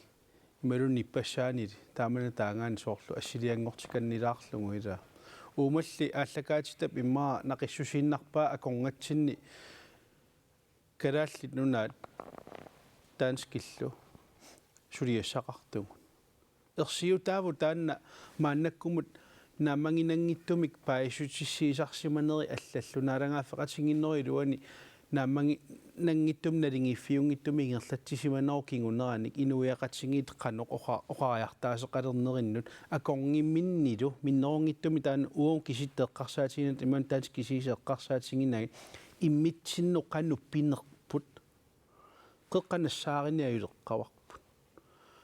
ималунни иппассаанили таамана таангаани соорлу ассилиангортиканнилаарлугу ила уумалли ааллакаатитап имма нақиссусииннарпаа аконгатсинни карааллит нунаат таанскиллу сулиассақартугу ерсиутааву таанна мааннаккумут наамангинангиттумик паисутиссиисарсиманери аллаллунаалагаафеқатингиннери луани нааманги нангиттум налингиффиунгиттуми ингерлатсисиманеру кингунераник инуиақатсигиит қаноқ оқааяартаасеқалернериннут аконгимминнилу миннерунгиттуми таана уум киситтеққарсаатигинат иман таанс кисисеққарсаатигинагит иммитсинно қануппинерпут қеққанассаариниаюлеққаварпут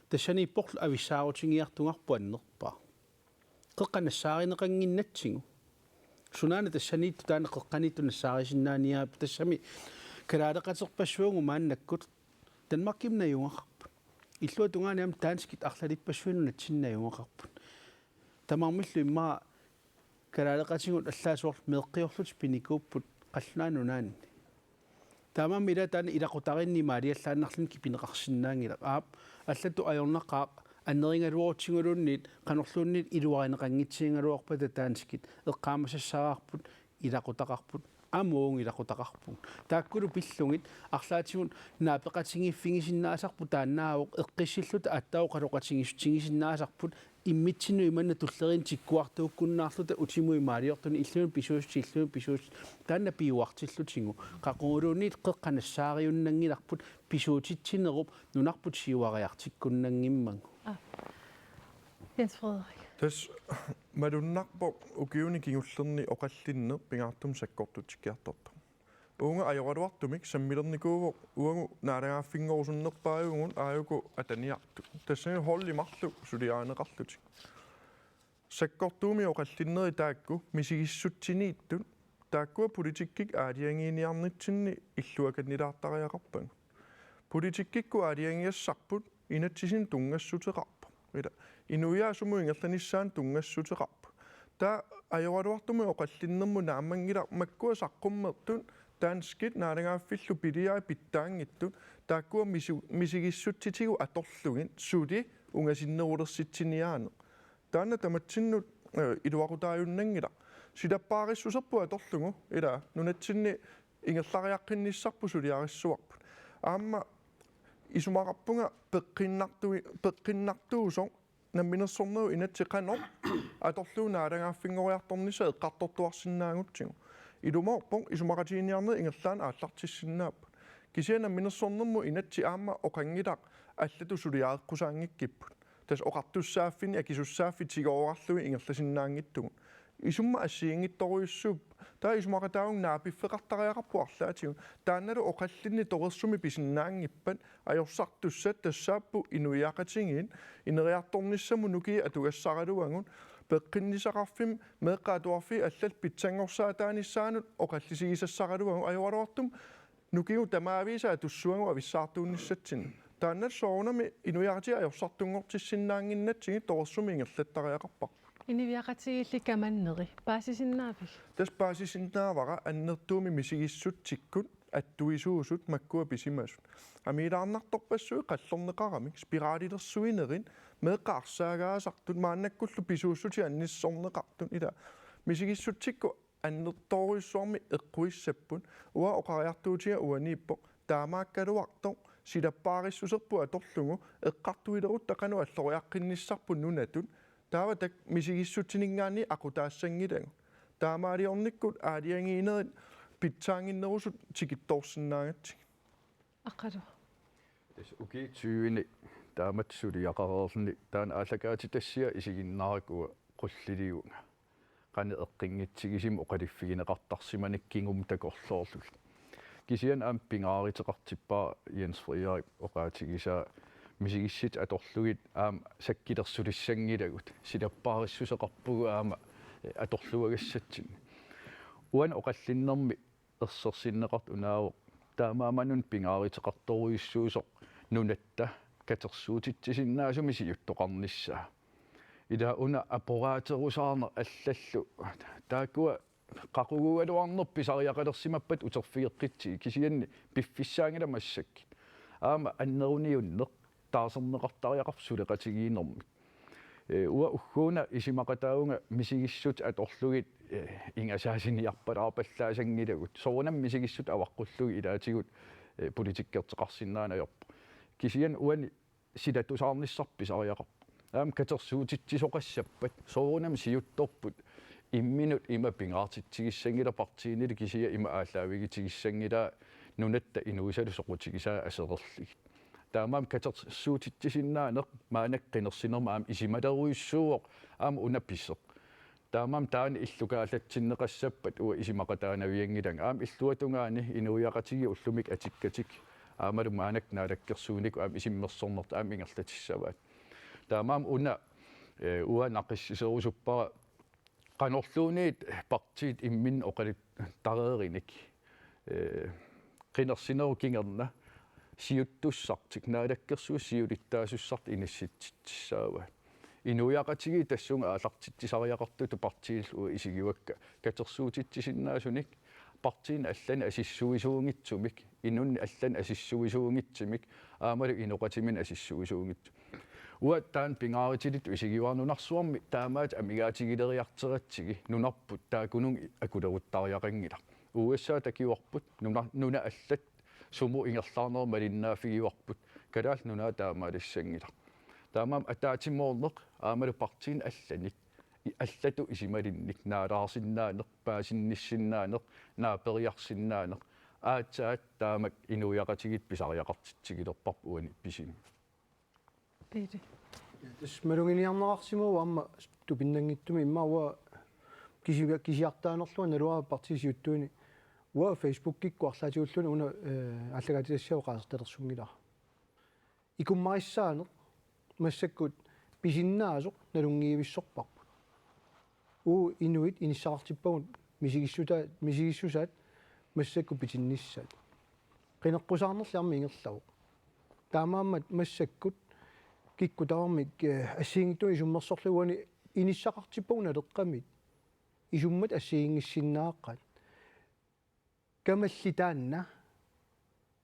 тассани порлу ависсаарутингиартунгарпу аннерпаа қеққанассааринеқангиннатсигу сунаана тассаниитту таана қеққанитту нассаарисиннааниаа тассами калаалеқатерпассуугу мааннаккут танмаркимнаюнгақарпут иллуа тунгаaniam таанскит арлалиппассуину натсиннаюнгақарпут тамармиллу имма калаалеқатингут аллаасуорлу меэққиорлут пиникууппут qallunaanunaan taamamila taana ilaqutarinni maaliallaannarlun kipinеқарсинаангила аап аллату ajornaqaaq аннерингалуорутсигулунниит qanorluunniit iluarineqangitsiingaluorpata taanskit eqqaamassassararput ilaqutaqarput амуун илақутақарпун тааккулу пиллугит арлаатигун наапеқатингиффигисиннаасарпу тааннаавоқ эққиссиллута аттау қалоқатингиссутингисиннаасарпут иммитсину иманна туллерин тиккуартууккуннаарлута утимуи маалиортуни иллуун писуус таанна пиуартиллутингу қақунгулуунниит қеққанассаариуннангиларпут писуутитсинеруп нунарпут сиуариартиккуннангиммангу Jens Frederik тас малуннарпо укиуни кигуллерни оқаллинне пингаартум саккортутиккиарторта уунга ajorluartumik саммилерникууво уангу наалагааффингорусуннерпааюгун ааюку атаниарту тассани холлимарлу сулиаанеқарлутик саккортууми оқаллиннери таакку мисигиссутсинииттут тааккуа политиккик аалиангиниарнитсинни иллуаканнилаартариақарпан политиккикку аалиангиассарпут инатсисин тунгассутеқарпа ила инуяасуму ингерланиссаан тунгассутеқарпа таа ajorluartumi оқаллиннерму наамангила маккуа саққуммертун таанскит наалагааффиллу пилиаа питтаангиттут тааккуа мисигиссутситигу аторлугин сули унгасиннерулерситсиниаане таана таматсиннут илуақутааюннангила силаппаариссусерпу аторлугу ила нунатсинни ингерлариаққинниссарпу сулиариссуарпут аама исумақарпунга пеққиннартуусо намминерсорнеру инатсеқанер аторлуу наалагааффингориарторниса эққартортуарсинаангутсигу илумаорпон исумақатииниарнер ингерлаан ааллартиссиннааппут кисиана минерсорнерму инатси аама оқангилақ аллату сулиааққусаангиккиппут тас оқартуссааффини акисуссааффи тигоорарлуи ингерласиннаангиттугу исумма ассиингитторуйуссууп таа исмакатаун наапиффеқартариақарпуарлаатигу таанналу оқаллинни торерсуми писиннаангиппат ajorсартуссат тассааппу инуиақатингиит инериарторниссаму нуки атугассаралуангут пеққиннисақарфим меққаатуарфи аллал питсангорсаатааниссаанут оқаллисигисассаралуангу ajorалуартум нукиу тамаависаа туссуангу ависсаартуунниссатсин тааннал соонами инуиақати ajorсартунгортиссиннаангиннатсиги торерсуми ингерлаттариақарпақ инивиақатигилли каманнери паасисиннаапил тас паасисиннаавара аннертууми мисигиссут тиккут аттуисуусут маккуа писимасут амилаарнарторпассуи қаллорнеқарамик спираалилерсуинерин меққарсаагаасартут мааннаккуллу писууссути анниссорнеқартут ила мисигиссутсикку аннерторуиссуарми эққуиссаппут уа оқариартуутига уанииппо таамааккалуартор силаппаариссусерпу аторлугу эққартуилерут тақану аллориаққинниссарпу нунатут таава так мисигиссутсинингаани ақутаассангилагу таамаалиорниккут аалиангиинерит питсаангиннерусут тикитторсинаагатсиг аққалу тас укиитсуини тааматсулиақарерлни таан ааллакаати тассиа исигиннаракуа қуллилиунга қане эққингитсигисим оқалиффигинеқартарсиманик кингум такорлоорлуг кисиан аам пингааритеқартиппаа Jens Frederik оқаатигиса мисигиссит аторлугит аама саккилерсулиссангилагут силаппаариссусеқарпугу аама аторлуагассатсин уан оқаллиннэрми ерсерсиннеқарт унаавоқ таамааманун пингааритеқарторуиссуусоқ нунатта катерсуутитсисиннаасуми сиюттоқарниссаа ида уна апораатерусаарнер аллаллу таакуа қақугуалуарнерпи сариақалерсимаппат утерфиеққитси кисианни пиффиссаангила массакки аама аннеруниуннеқ таасернеқартариақарсулеқатигиинерми уа уггууна исимақатаунга мисигиссут аторлугит ингасаасиниарпалаарпаллаасангилагут соонам мисигиссут аваққуллуги илаатигут политиккертеқарсиннаанajorpu кисиан уани силатусаарниссарпи сариақарпу аам катерсуутитсисоқассаппат соонам сиутторпут имминут има пингаартитсигиссангила партиинили кисия има ааллаавигитигиссангила нунатта инуисалу соқутигисаа асерерлиг таамаам катерсуутитсисиннаанеқ маанаккинерсинерма аам исималеруиссууоқ аама унапписсеқ таамаам таани иллукаалатсиннеқассаппат уа исимақатаанавиангилан аам иллуатунгаани инуиақатиги уллумик атиккатик аамалу маанак наалаккерсуунику аам исиммерсорнерт аам ингерлатиссаваат таамаам уна уа нақиссисерусуппара qanorluuniit partiit immin oqalit tareerinik qinерсинеру кингерна сиутtussartik наалаккерсуус сиулиттаасуссарт инасситсаава инуяqatigi тассунга аалартитсисариақартуту партииллу исигиуакка катерсуутитсисиннаасуник партиин аллани асиссуисуунгитсумик инунни аллани асиссуисуунгитсимик аамалу иноqatimin асиссуисуунгитсу уа таан пингааритилит исигиуарнунарсуарми таамаат амигаатигилериартератсиги нунарпут таакунун акулеруттариақангила уассаа такиуарпут нуна аллат суму ингерлаарнер малиннаафигиуарпут калаал нунаа таамаалиссангила таамаам атаатимоорнеқ аамалу партиин алланик аллату исималинник наалаарсиннаанеқ паасинниссиннаанеқ наапериарсиннаанеқ аатсаат таамак инуяqatigit писариақартитсигилерпарп уани писими пири тас малугиниарнеқарсимуу аама тупиннангиттуми иммауа кисиартаанерлуа налуа партисиуттууни уа фейсбук киккуарлаатиуллуни уна аллагатиассау qaasartalersungilar икуммариссаанеқ массаккут писиннаасоқ налунгиивиссорпарпут уу инуит иниссаартиппагут мисигиссусаат массакку питинниссаат qinеққусаарнерли арми ингерлаву таамааммат массаккут кикку таамик ассиингиттуи исуммерсорлуани иниссақартиппагуна леққамит исуммат ассиингиссиннааққат камаллитаанна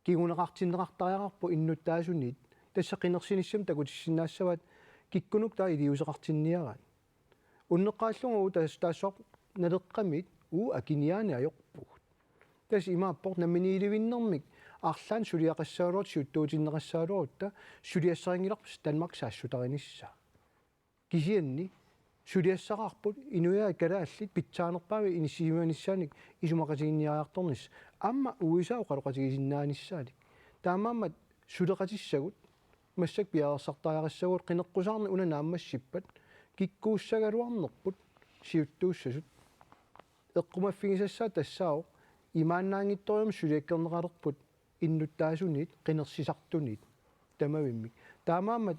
кигунеқартиннеқартариақарпу иннуттаасунит тассақинерсиниссам такутиссинаассават киккунук таа илиусеқартинниараат уннеққааллугу таассоқ налеққамит уу акиниаани аёрпугут тас имааппорт намминииливиннэрмик арлаан сулиақассаалуут сиуттуутиннеқассаалуутта сулиассарингиларпус Danmark саассутаринисса кисианни сулиассақарпут инуяа калааллит питсаанерпаави иниссиманиссааник исумақатигинниариарторнис амма уисаа оқалоқатигисиннааниссаалик таамааммат сулеқатиссагут массак пиаерсартариарассагут qinеққусаарни унанааммассиппат киккууссагалуарнерпут сиуттууссасут эққумаффигисассаа тассао имааннаангитториум сулиаккернеқалерпут иннуттаасунит қинерсисартунит тамавиммик таамаамат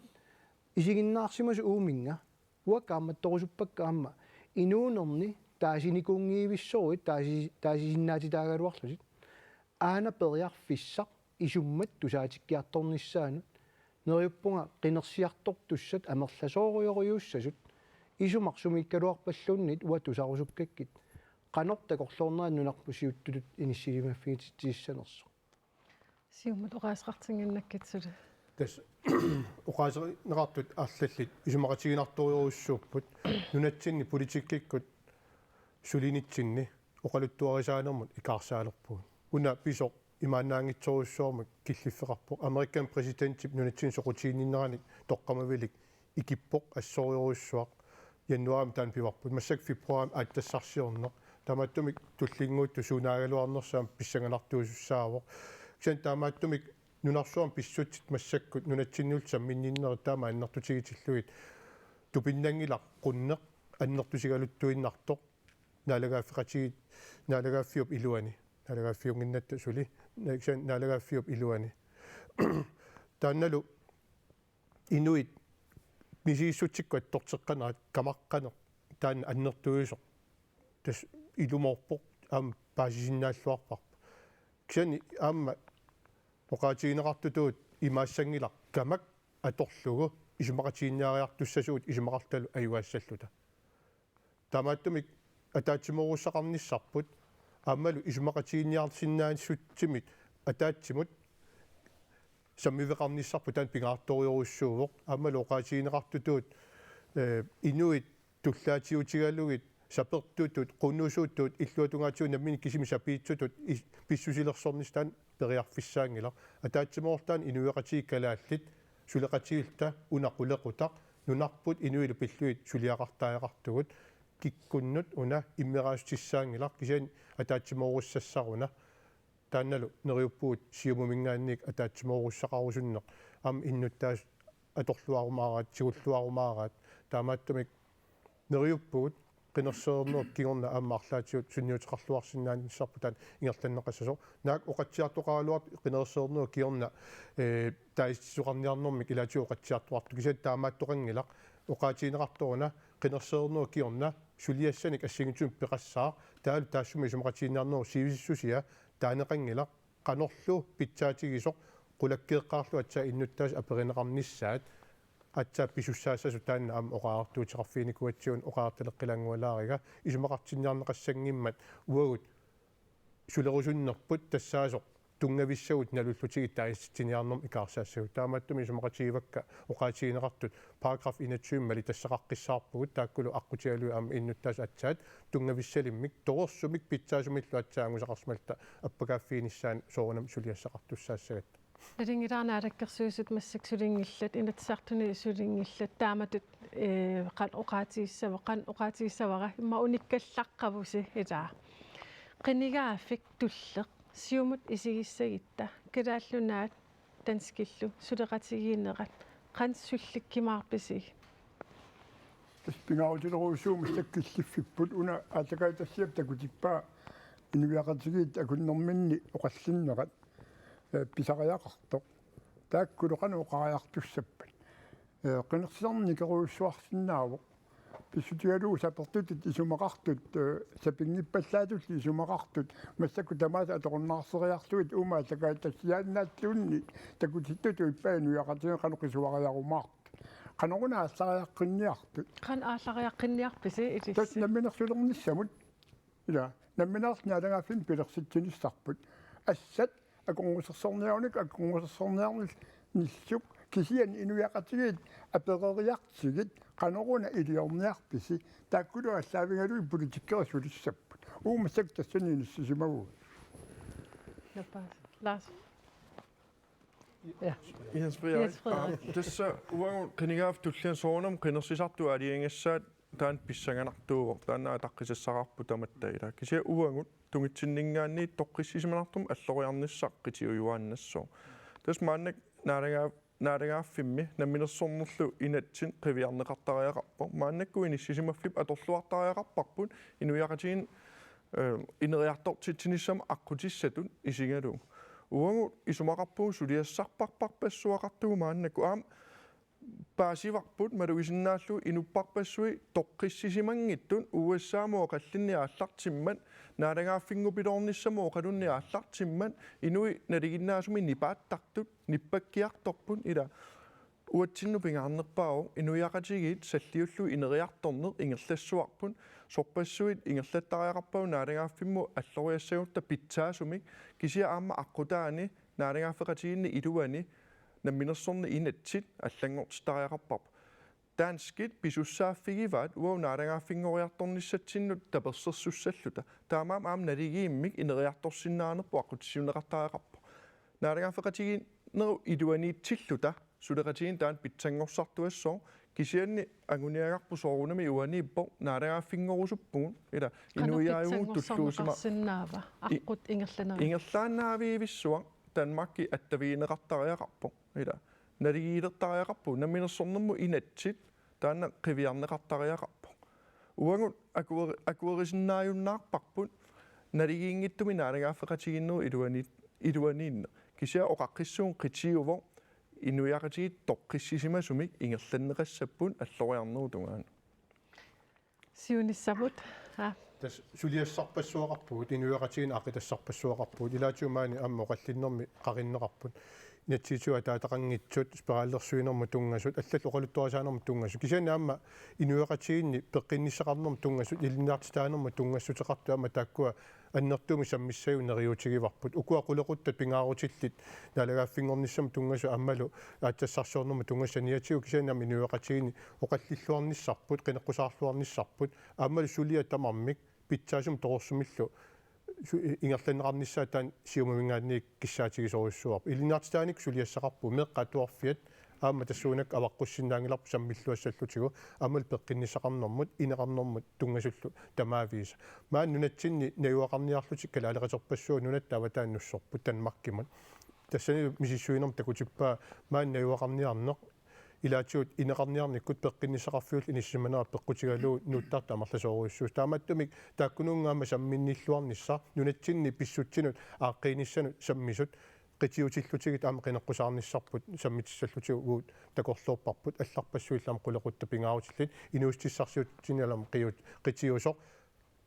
исигиннаарсимасу ууминга уаккааматторусуппакка аама инуунерни таасиникунгиивиссоруит таасисиннаатитаагалуарлусит аана периарфиссақ исуммат тусаатиккиарторниссаанут нериуппунга қинерсиартор туссат амерласоориориуссасут исумарсумиккалуарпаллууннит уа тусарусуккаккит qanортакорлуорнера нунарпусиуттулут иниссилимаффигитиссанерсо сиуммат оqaасqartinginnakкитсула тас уqaасернеқартут ааллаллит исумақатигинарториуруссууппут нунатсинни политиккиккут сулинитсинни оқалуттуарисаанермут икаарсаалерпугут уна писоқ имааннаангитсоруссуармут киллиффеқарпоқ америккан президентип нунатсин соқутиинниннераник тоққамавилик икиппоқ ассориуруссуақ януарам таан пиварпут массак фебруарам ааттассарсиорнеқ тамааттумик туллингуутtu сунаагалуарнерсаам писсанганартуусуссаавоқ ксан таамааттумик нунарсуам писсутит массаккут нунатсинниулсам минниннери таама аннартутигитиллуит тупиннангилақ қуннеқ аннертусигалуттуиннартоқ наалагааффеқатигит наалагааффиуп илуани наалагааффиунгиннатта сули ксан наалагааффиуп илуани таанналу инуит мисииссутсиккуат тортеққанаат камаққанеқ таан аннертуисоқ тас илуморпоқ аама паасисиннааллуарпарпа ксани аама оқаатигинеқартутуут имаассангилақ камак аторлугу исумақатигинниариартуссасуут исумақарталу аюаассаллута тамааттумик атаатсиморуссақарниссарпут аамалу исумақатигинниарсиннаанссутсимит атаатсимут саммивеқарниссарпу таан пингаарториоруссуувоқ аамалу оқаатигинеқартутуут инуит туллаатиутигалугит сапертуутут qunnuusuuttuut иллуатунгаатиу наммини кисими сапиитсутут писсусилерсорнистаан периарфиссаангила атаатсимоортаан инуеқатиги калааллит сулеқатигилта унақулеқутақ нунарпут инуилу пиллуит сулиақартааяқартугут киккуннут уна иммераастиссаангила кисиан атаатсимооруссассаруна таанналу нериуппуут сиумумингаанник атаатсимооруссақарусуннеқ ам иннуттаас аторлуарумаараат сигуллуарумаараат таамааттумик нериуппуут qinерсернук кигорна аамаарлаатиут сунниутеқарлуарсинаанissarпутаан ингерланнеқассасо наак оқатсиартоқаралуарт qinерсернук кигорна таистисуқарниарнэрмик илаатиу оқатсиартуарту кисаат таамааттоқангилақ оқаатиинеқарторуна qinерсернук кигорна сулиассаник ассигитсум пеқассаа таалу таассуми сумақатииннаарнеру сивиссусиа таанеқангилақ qanorlu питсаатигисоқ qulakkeeqqaarlu atsa innuttas aperinеқарниссаат атса писуссаассасу таанна ам оқаартуутеқарфиникуатсиун оқаарталеққилангуалаарига исумақартинниарнеқассангиммат уагут сулерусуннерпут тассаасоқ тунгависсагут налуллутиги таисситиниарнерм икаарсаассагу таамааттуми исумақатигивакка оқаатигинеқартут параграф 21 мали тассақаққиссаарпугут тааккулу аққутигалуи ам иннуттаас атсаат тунгависсалиммик торерсумик питсаасумиллу атсаангусақарсмалта аппакааффииниссаан соорунам сулиассақартуссаассагат Рингираанаараккерсуусут массаксулингиллат инатсартуни сулингиллат тааматут qan oqaatiissavara imma unikkallaqqavusi ilaa qinigaaffik tulleq siumut isigissagitta kalaallunaat tanskillu suleqatigiinneqat qan sullikkimaarpisi таспингаутилеруусуум саккиллиффиппут уна атакаатассиап такутиппаа инуиақатигиит акуннэрминни оқаллиннеқат писариақартоқ тааккулоқану оқариартуссаппат qinерсиарникеруussуарсинаавоқ писсутигалуу сапертутит исумақартут сапингиппаллаатулли исумақартут массаку тамааса аторуннаарсериарлуит ума такаатассиааннаатсуунни такутиттуту иппаануяқатига каноқисуариарумаарт каноруна ааллариаққинниартут qan ааллариаққинниарписи илисси тас намминерсулерниссамут ила намминаарсинаалагаффин пилерситсинissarput ассат аконгусерсорниауник аконгусерсорниарнис ниссук кисиан инуяқатигит аперериартигит каноруна илиорниарписи тааккулу аллаавигалуи политиккерсулиссаппут уумассак тассаниниссисимагу Lars Jens Frederik. Tässä uang kinigaaf tullian soonam qinersisartu aliingassaat taan pissanganartuuvoq taanaa taqqisessaqarpu tamattaila kisia uangut tungitsinningaanni toqqissisimanartum alloriarnissaqqitiuyuaannassoo tas maannak naaragaaffimmi namminersornerlu inatsin qiviarneqartariaqarpo maannakku inissisimaffip atorluartariaqarparput inuiaqatigin инериарторtitsinissam аққутиссатун исигалуг уангу исумақарпугу сулиассарпарпарпассуақартугумааннакку аам паасиварпут малугисиннааллу инуппарпассуи тоққиссисимангиттун уассаамуа қаллинниааллартиммат наалагааффингупилоорниссамуа қалунниааллартиммат инуи налигиннаасуми нипааттартут ниппаккиарторпут ила уатсинну пингаарнерпаау инуиақатигиит саллиуллу инериарторнеқ ингерлассуарпут сорпассуит ингерлаттариақарпау наалагааффимму аллориассагутта питсаасумик кисиа аама аққутаани наалагааффеқатигинни илуани намминерсорни инатсит аллангортитариақарпарп таанскит писуссааффигиваат уау наалагааффингориарторниссатсиннут таперсерсуссаллута таамаам аам налигииммик инериарторсиннаанерпу аққутиссиунеқартариақарпа наалагааффеқатигин неру илуаниитсиллута сулеқатигин таан питсангорсартуассоо кисианни агуниагарпу соорунами уанииппо наалагааффингорусуппугун ила инуиааюгу туллуусима аққут ингерланаа ингерлааннаавиивиссуа Danmarki attavиинеқартариақарпо ила налигиилертариақарпу намминерсорнэрму инатсит таана қивиарнеқартариақарпо уангут акуерисиннааюннаарпарпут налигиингиттуми наалагааффеқатигиннеру илуаниинна кисиа оқаққиссуун қитиуво инуиақатигит тоққиссисимасумик ингерланнеқассаппут аллориарнеру тунгаана сиуниссавут тас сулиассарпассуақарпугут инуиақатигин ақитассарпассуақарпугут илаатиумаани аммо қаллиннэрми қариннеқарпут натситсуа таатақангитсут спираллерсуинерму тунгасут аллал оқалуттуасаанерму тунгасут кисиани аама инуиақатигинни пеққинниссақарнерму тунгасут илиннаартитаанерму тунгассутеқарту аама тааккуа аннертуми саммиссагу нериутигиварпут укуа қулеқуттат пингаарутиллит налагааффингорниссам тунгасу аммалу аатсассарсуорнерму тунгасаниатигу кисиани аама инуиақатигинни оқаллиллуарниссарпут қинеққусаарлуарниссарпут аамалу сулиа тамармик питсаасум торорсумиллу ингерланеқарниссаа таан сиумавингаанник киссаатигисоруссуарп илинаартитааник сулиассақарпу меққатуарфиат аама тассуунак аваққуссиннаангиларпу саммиллуассаллутигу амал пеққиннисақарнэрмут инеқарнэрмут тунгасуллу тамаавииса маан нунатсинни наюақарниарлутик калаалеқатерпассуу нунат таватааннуссорпут танмаркимут тассани мисиссуинерм такутиппаа маан наюақарниарнеқ илаатиут инеқарниарниккут пеққиннисақарфиул иниссиманаа пеққутигалуу нуттарта амарласооруйуссуус тааматтумик тааккунуунгаама самминниллуарнisса нунатсинни писсутсинут ааққииниссанут саммисут qitiutillutigut aama qineqqusаарnissarput sammitissallutigut takorluorparput алларпассуиллаам qulеqutta pingaarutillit inuustissarsiutsinialam qiut qitiusoq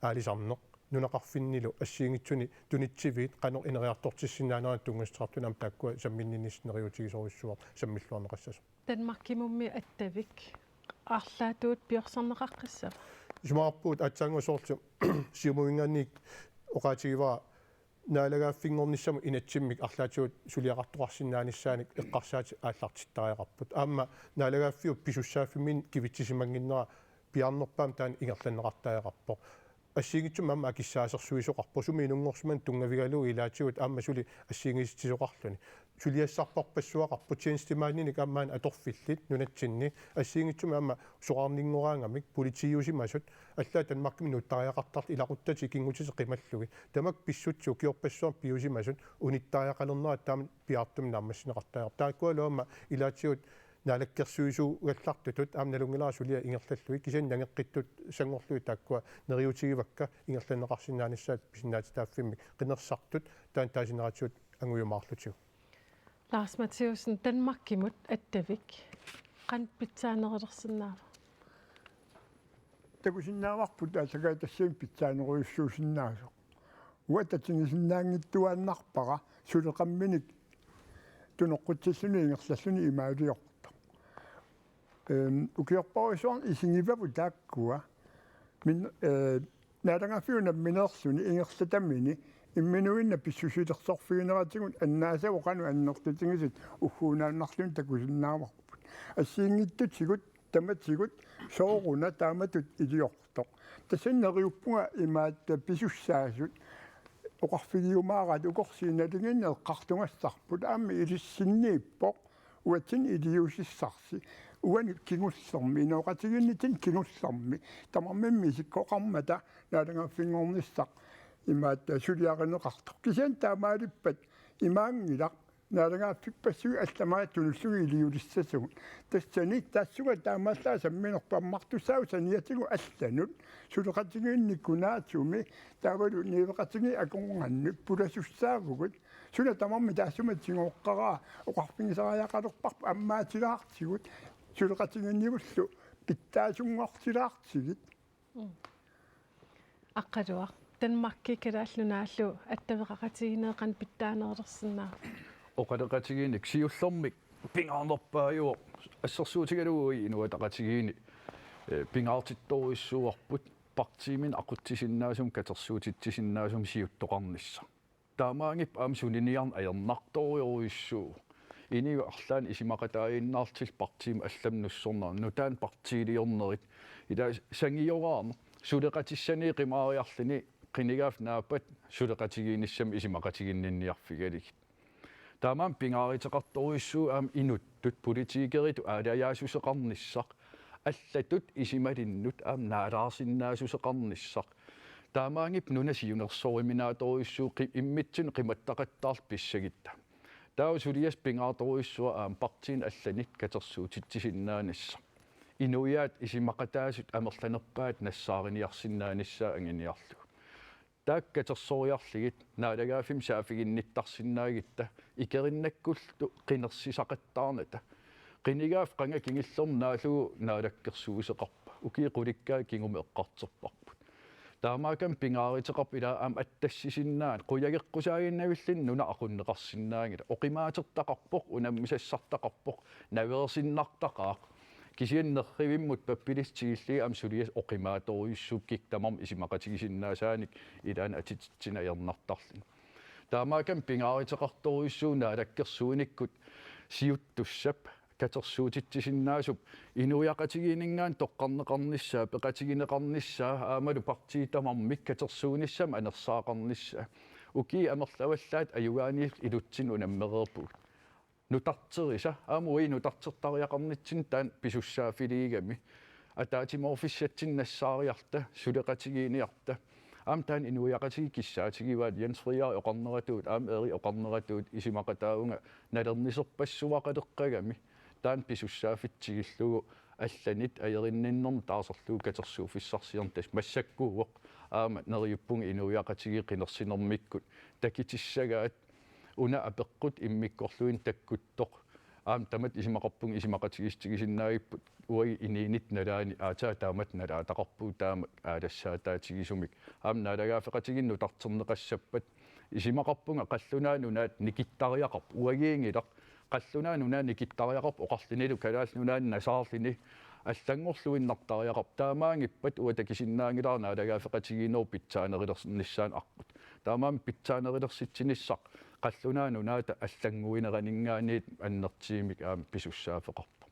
aalisarneq nunaqarfinnilу ассиингитсуни тунитсивиит qanor ineriartortissinnaanera tungastrartunam taakkua samminninisneriutigisoruissuar sammilluarneqassas Danmarkimummi attavik aarlaatuut piorsorneqaqqissava исумаарпуут аатсаангусоорсу сиумуингаанник оqaатигивара наалагааффингорниссаму инатсиммик арлаатиут сулиақартоқарсинааниссааник эққарсаати ааллартиттариақарпут аама наалагааффиу писуссааффимин кивитсисимангиннера пиарнерпаам таан ингерланнеқартариақарпо ассиигитсум аама акиссаасерсуисоқарпо суми нунгорсман тунгавигалуу илаатигут аама сули ассиигиситсисоқарлуни сулиассарпарпассуақарпу тиенстимаанник аамаан аторфиллит нунатсинни ассиигитсум аама соқарнингораангамик политиусимасут аллаа танмаркими нуттариақартарт илақуттати кингутисе қималлуги тамак писсутсу киорпассуар пиусимасут униттариақалернера таама пиартум наамассинеқартариар тааккуалуама илаатигут налаккерсуису галлартутут аамналунгилаа сулиа ингерлаллуи кисиан нангеққиттут сангорлуи тааккуа нериутигивакка ингерланеқарсинааниссаат писиннаатитааффимми қинерсартут таан таасинератиут ангуйумаарлутигу Lars Matheusen Danmarkimut attavik qan pitsaanerilersinnaava такусиннааварпут аасагаа тассаим питсаанеруйуссуусиннаасо уататсигисиннаангиттуааннарпара сулеқамминик тунеққутсиссуни ингерлласуни имаалиорта укиорпаруисуар исингивапу тааккуа мин наадангафиуна минерсуни ингерлатаммини имминуинна писсусилерсорфигинератигун аннаасаву кану аннертутингисит уггуунааннарлун такусиннааварпут ассиингиттутигут таматигут сооруна тааматут илиортоқ тассаннериуппунга имаатта писуссаасут оқарфигиумаарат укорсииналингинне эққартунгассарпут аами илиссиннииппоқ уатсин илиусиссарси уани кингуллерми иноқатигиннитин кингуллерми тамармимми сиккоқармата наадангаффингорниссақ имаатта сулиаринеқартоқ кисиан таамаалиппат имаангилақ наалагааппик пассуи алламаа тунуллуги илиулиссасугут тассани тассуга таамааллаа самминерпаммартусаау саниатигу алланут сулеқатигиинниккунаатсуми таавалу нивеқатиги аконганну пуласуссаагугут суна тамамми таассуматсигооққараа оқарпингисариақалерпарпа аммаатилаартигут сулеқатигииннивуллу питтаасунгортилаартигит аққалуақ танмакки калааллунааллу аттавеқақатигинеэқан питтаанерерсинаа оқалеқатигиник сиуллэрмик пингаарнерпааюо ассерсуутигалуи инуатақатигини пингаартитторуиссуарпут партимин ақуттисиннаасум катерсуутитсиннаасум сиуттоқарнисса таамаангип аамсуниниарн аернарториоруиссуу ини арлаан исимақатааиннаартил партим алламнуссорнаа нутаан партиилиорнерит ида сангиораарна сулеқатиссани қимаариарлини қинигаaf наапат сулеқатигииниссам исимақатигиннинниарфигалик таамаан пингааритеқарторуиссуу аам инуттут политикериту аалаяасусеқарниссақ аллатут исималиннут аам наалаарсиннаасусеқарниссақ таамаангип нунасиунерсориминааторуиссуу иммитсин қиматтақаттаар писсагитта таа сулиас пингаарторуиссуа аам партиин алланит катерсуутитсисиннаанисса инуяат исимақатаасут амерланерпаат нассаариниарсиннаанissaа ангиниарлу таак катерсориарлигит наалагаафим саафигинниттарсиннаагитта икериннаккулту қинерсисақаттаарната қинигаав қанга кингиллерм наалуу наалаккерсуусеқарпа укиқуликкаа кингуми эққартерпарпут таамаакам пингааритеқарп илаа аам аттассисиннаат қуягеққусаагиннавиллин нуна ақуннеқарсиннаангила оқимаатертақарпоқ унаммисассартақарпоқ наверсиннартақаа кисианнерривиммут паппилистигилли амсулиас оқимааторуиссуккик тамам исимақатигисиннаасааник илаана атитсина ернартарлин таамаакам пингааритеқарторуиссуу наалаккерсуиниккут сиуттуссап катерсуутитсисиннаасуп инуяқатигиинингаан тоққарнеқарниссаа пеқатигинеқарниссаа аамалу партии тамармик катерсуунissam анерсаақарниссаа уки амерлаваллаат аюгааниил илутсин унаммереерпуг нутартериса аамуи нутартертариақарнитсин таан писуссаафилигами атаатиморфиссатсин нассаариарта сулеқатигииниарта аам таан инуяқатиги киссаатигиваат Jens Frier оқарнератуут аам ери оқарнератуут исимақатаунга налернисерпассуақалеққагами таан писуссаафитсигиллугу алланит аеринниннерм таасерлуу катерсууфиссарсиернтас массаккууоқ аама нериуппунги инуяқатиги қинерсинермиккут такитиссагаат уна апеққут иммиккорлуин таккуттоқ аам тамат исимақарпунг исимақатигистигисиннаагиппут уаги иниинит налаани аатаа таамат налаатақарпуу таама аалассаатаатигисумик аам налагаафеқатигинну тартернеқассаппат исимақарпунга қаллунааnunaat никиттариақарп уагиингилақ қаллунааnunaat никиттариақарп оқарлинилу калаалнунаан насаарлини аллангорлуиннартариақарп таамаангиппат уатакисиннаангилаар налагаафеқатигиноо питсаанерилерсиннссаан арпут таамаам питсаанерилерситсиниссақ қаллунааnunaata аллангуинеранингааниит аннертиимик аам писуссаафеқарпа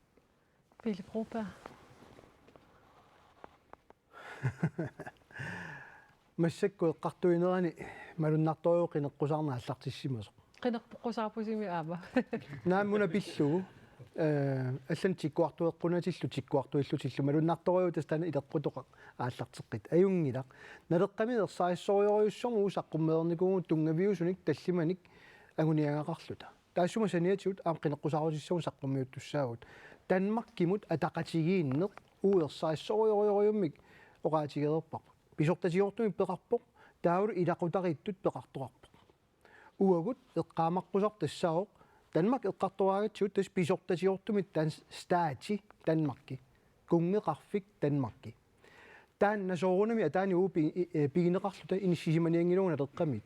Pille Broberg. массаккуэ қартуинерани малуннарториоқинеққусаарна аллартиссимасо Qinерпоққусаарпусими аама. нааммуна пиллугу аллан тиккуартуэққунатиллу тиккуартуиллутиллу малуннарториу тастана илеққутоқа ааллартеққит аюнгилақ налеққами ерсааиссориориуссорму саққуммеерникугу тунгавиусуник таллиманик агуниагақарлута таассума саниатиут аам қинеққусаарутиссагу саққуммиуттуссаагут Danmark-кимут атақатигииннеқ уерсааиссориориуммик оқаатигерерпарпут писортатиортуми пеқарпоқ таавалу илақутариттут пеқартоқарпоқ уагут эққаамаққусар тассаоқ Danmark эққартуаагатсуут тас писортатиортумит таан стаати Danmarkki кунгеқарфик Danmarkki таан насоорунами атаани уу пигинеқарлута иниссисиманиангилугуна теққамит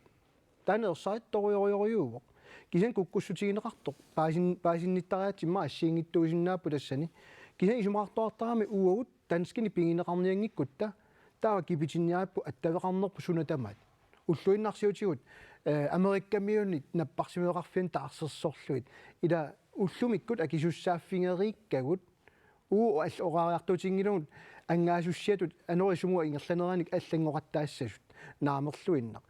таан ерсаитториориуоқ кисен куккуссутигинеқартоқ паасинниттариатсимма ассиингиттуусиннааппу тассани кисен исумаартуартарами уагут танскини пигинеқарниангиккутта таава кипитинниааппу аттавеқарнерпу сунатамаат уллуиннарсиутигут америккамиунит наппарсимеқарфиан таарсерсорлуит ила уллумиккут акисуссааффингериккагут уу аллорариартутингилугут ангаасуссиатут анорисумуа ингерланераник аллангоқаттаассасут наамерлуиннақ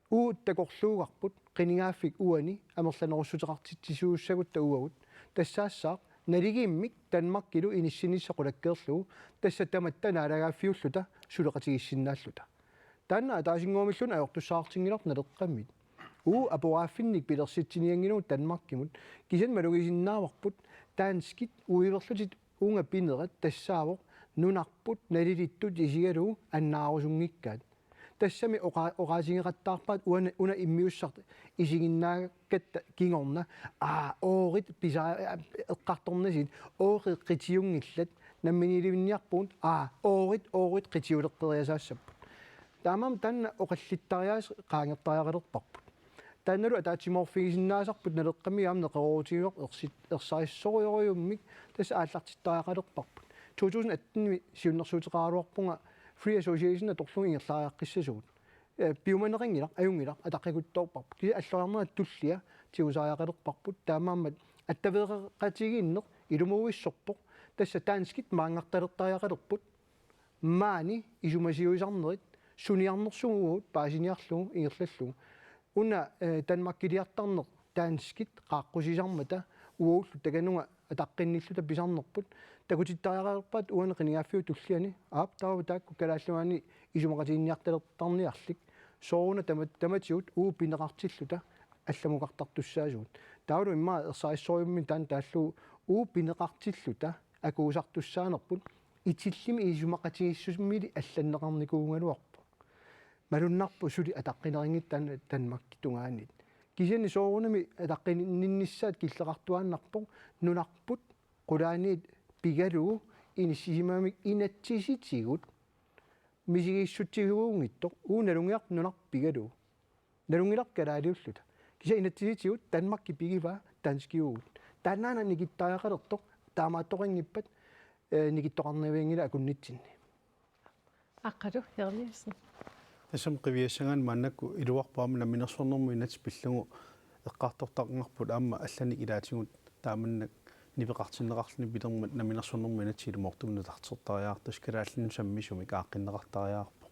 уу такорлуугарпут qiningaaffik uani амерланерусутеқартитсисууссагутта уагут тассаассаа налигииммик Danmark-килу иниссинissaqulakkeerlugu тасса таматта наалагааффиуллута сулеқатигиссиннааллута таанна таасингуумиллуна аёртуссаартингилар налеққаммит апоаффинник пилерситсиниангинуу Данмаркимут кисен малугисиннааварпут таанскит уиверлутит уунга пинерат тассаавоқ нунарпут налилиттут исигалуу аннаарусунгиккаат тассами оqaасигеқаттаарпаат уна иммиуссарт исигиннаагаккатта кингорна оорит писаа эққарторнасит оорит қитиунгиллат намминиливинниарпуун оорит қитиулеққериасаассаппут таамам танна оқаллиттариаас qaangertariaqalerparput таанналу атаатиморфигисиннаасарпут налеққами аамне қеруутигиоқ ерсариссориориуммик тасса ааллартиттариақалерпарпут 2018 сиуннэрсуутеқаралуарпунга Free Association аторлуги ингерлаариаққиссасуут пиуманерингила аюнгила атаққигутторпарпут киса аллориарнера туллиа тигусариақалерпарпут таамааммат аттавеқатигииннеқ илумууиссорпоқ тасса таанскит маангарталертариақалерпут маани исумасиуисарнерит суниарнерсугуут паасиниарлугу ингерллаллугу уна Данмаркилиартарнеқ таанскит qaаққусисармата уууллу таканунга атаққинниллута писарнерпут такутиттариақалерпаат уанеқинигаффиу туллиани таава таакку калааллуани исумақатиинниарталертарниарлик сооруна таматиут пинеқартиллута алламуқартартуссаасуут таавалу имма ерсариссориумми таан тааллу пинеқартиллута акуусартуссаанерпут итиллими исумақатигиссусмили алланнеқарникуунгалуарпу малуннарпу сули атаққинерингит таан Данмаркитунгаанит кисени соорунами атаққининниссаат киллеқартуааннарпо нунарпут qulaaniit pigaluu inissisimaamik inatsisitigut misigiissutiguungittoq uunalungiaq nunaq pigaluu nalungilaq kalaaliulluta kisa inatsisitigut Danmarkki pigivaa tanskiugut taannaana nigittaaqalertoq taamaattoqingippat nigittoqarniviingila akunnitsinni аққалу ерниассен тасам қивиассагаан мааннакку илуарпаама наминерсорнэрму инатс пиллугу эққартортақнгарпут аама алланик илаатигут тааманнак нивеқартиннеқарлуни пилермат наминерсорнэрму инатсили мортумна тартертариаартус калааллину саммисуми кааққиннеқартариаарпо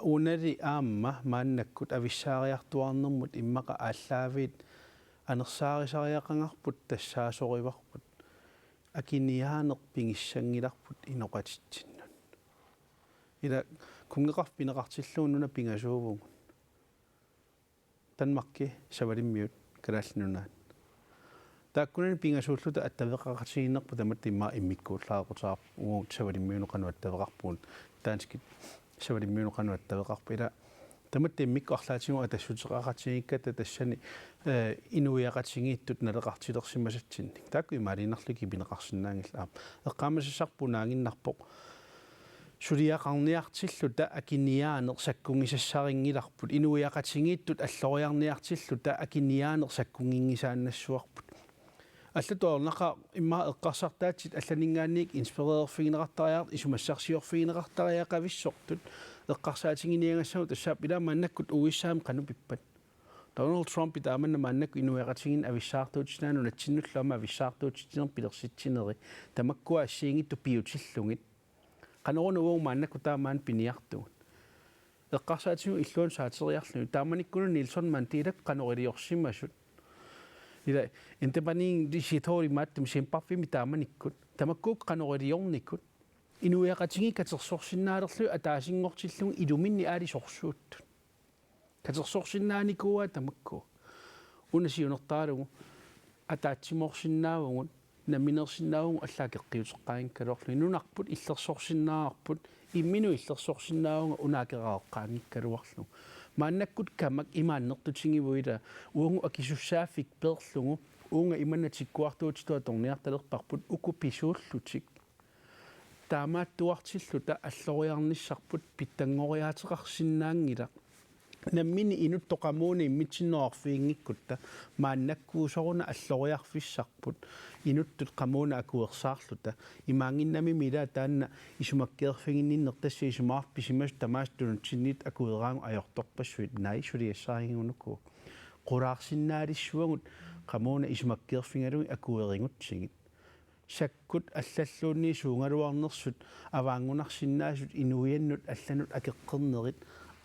унали аама мааннаккут ависсаариартуарнэрмут иммақа ааллаавит анерсаарисариақангарпут тассаасориварпут акиниаанеқ пингиссангиларпут иноқатитсиннут ила кунгеқарф пинеқартиллуунуна пингасуувугун Данмарки савалиммиут калааллинунаат тааккунани пингасууллута аттавеқақатигиннерпу тамат имма иммиккууллаарутаар уут савалиммиунеқану аттавеқарпуун таанскит савалиммиунеқану аттавеқарпу ила тамат иммиккуарлаатигу атассутеқақатигикката тассани инуиақатигииттут налеқартилерсимасатсинни таакку имаалинерлуги пинеқарсинаангилла эққаамасассарпунаангиннарпоқ сулиақарниартиллута акиниаанеқ саккунгисассарингиларпут инуиақатигииттут аллориарниартиллута акиниаанеқ саккунгингисааннассуарпут аллатуорнақа имма эққарсартаатсит алланингаанник инспирерфигинеқартариарт исумассарсиорфигинеқартариақависсортут эққарсаатингиниангассагу тассаап иламааннаккут уиссаам қанупиппат Donald Trump итааманна мааннакку инуиақатигин ависсаартуутинаану натсиннуллаама ависсаартуутинер пилерситсинери тамаккуа ассиингитту пиутиллугит qanорунугуу мааннакку таамаан пиниартугут эққарсаатигу иллуун саатериарлуни тааманиккуну Нилсон Мандела qanорилиорсимасут ила интепанин диситори маттум симпарфими тааманиккут тамаккук qanорилиорниккут инуиақатиги катерсорсиннаалерлу атаасингортиллугу илуминни аалисорсууттут катерсорсиннааникуа тамакку унасиунертаалугу атаатсиморсиннаавгут наминерсиннаавгу аллаакеққиутеққаангкалуарлу нунарпут иллерсорсиннаарпут иммину иллерсорсиннаавга унаакерааққаангиккалуарлу мааннаккут камак имааннертутингивуила уангу акисуссааффик перлугу уунга иманнатиккуартуутитуа торниарталерпарпут укуписууллутик таамааттуартиллута аллориарниссарпут питтангориаатеқарсиннаангила наммини инуттоқамууни иммитсиннеорфиингиккутта мааннаккуусоруна аллориарфиссарпут инуттут қамууна акуерсаарлута имаангиннами мила таанна исумаккеерфигинниннер тасси исумаарт писимас тамаастунутсиннит акуераангу аёрторпассуит най сулиассааригунуку қулаарсиннаалиссуагут қамууна исумаккеерфингалуги акуерингутсигит саккут аллаллуунни суунгалуарнерсут аваангунарсиннаасут инуианнут алланут акеққернерит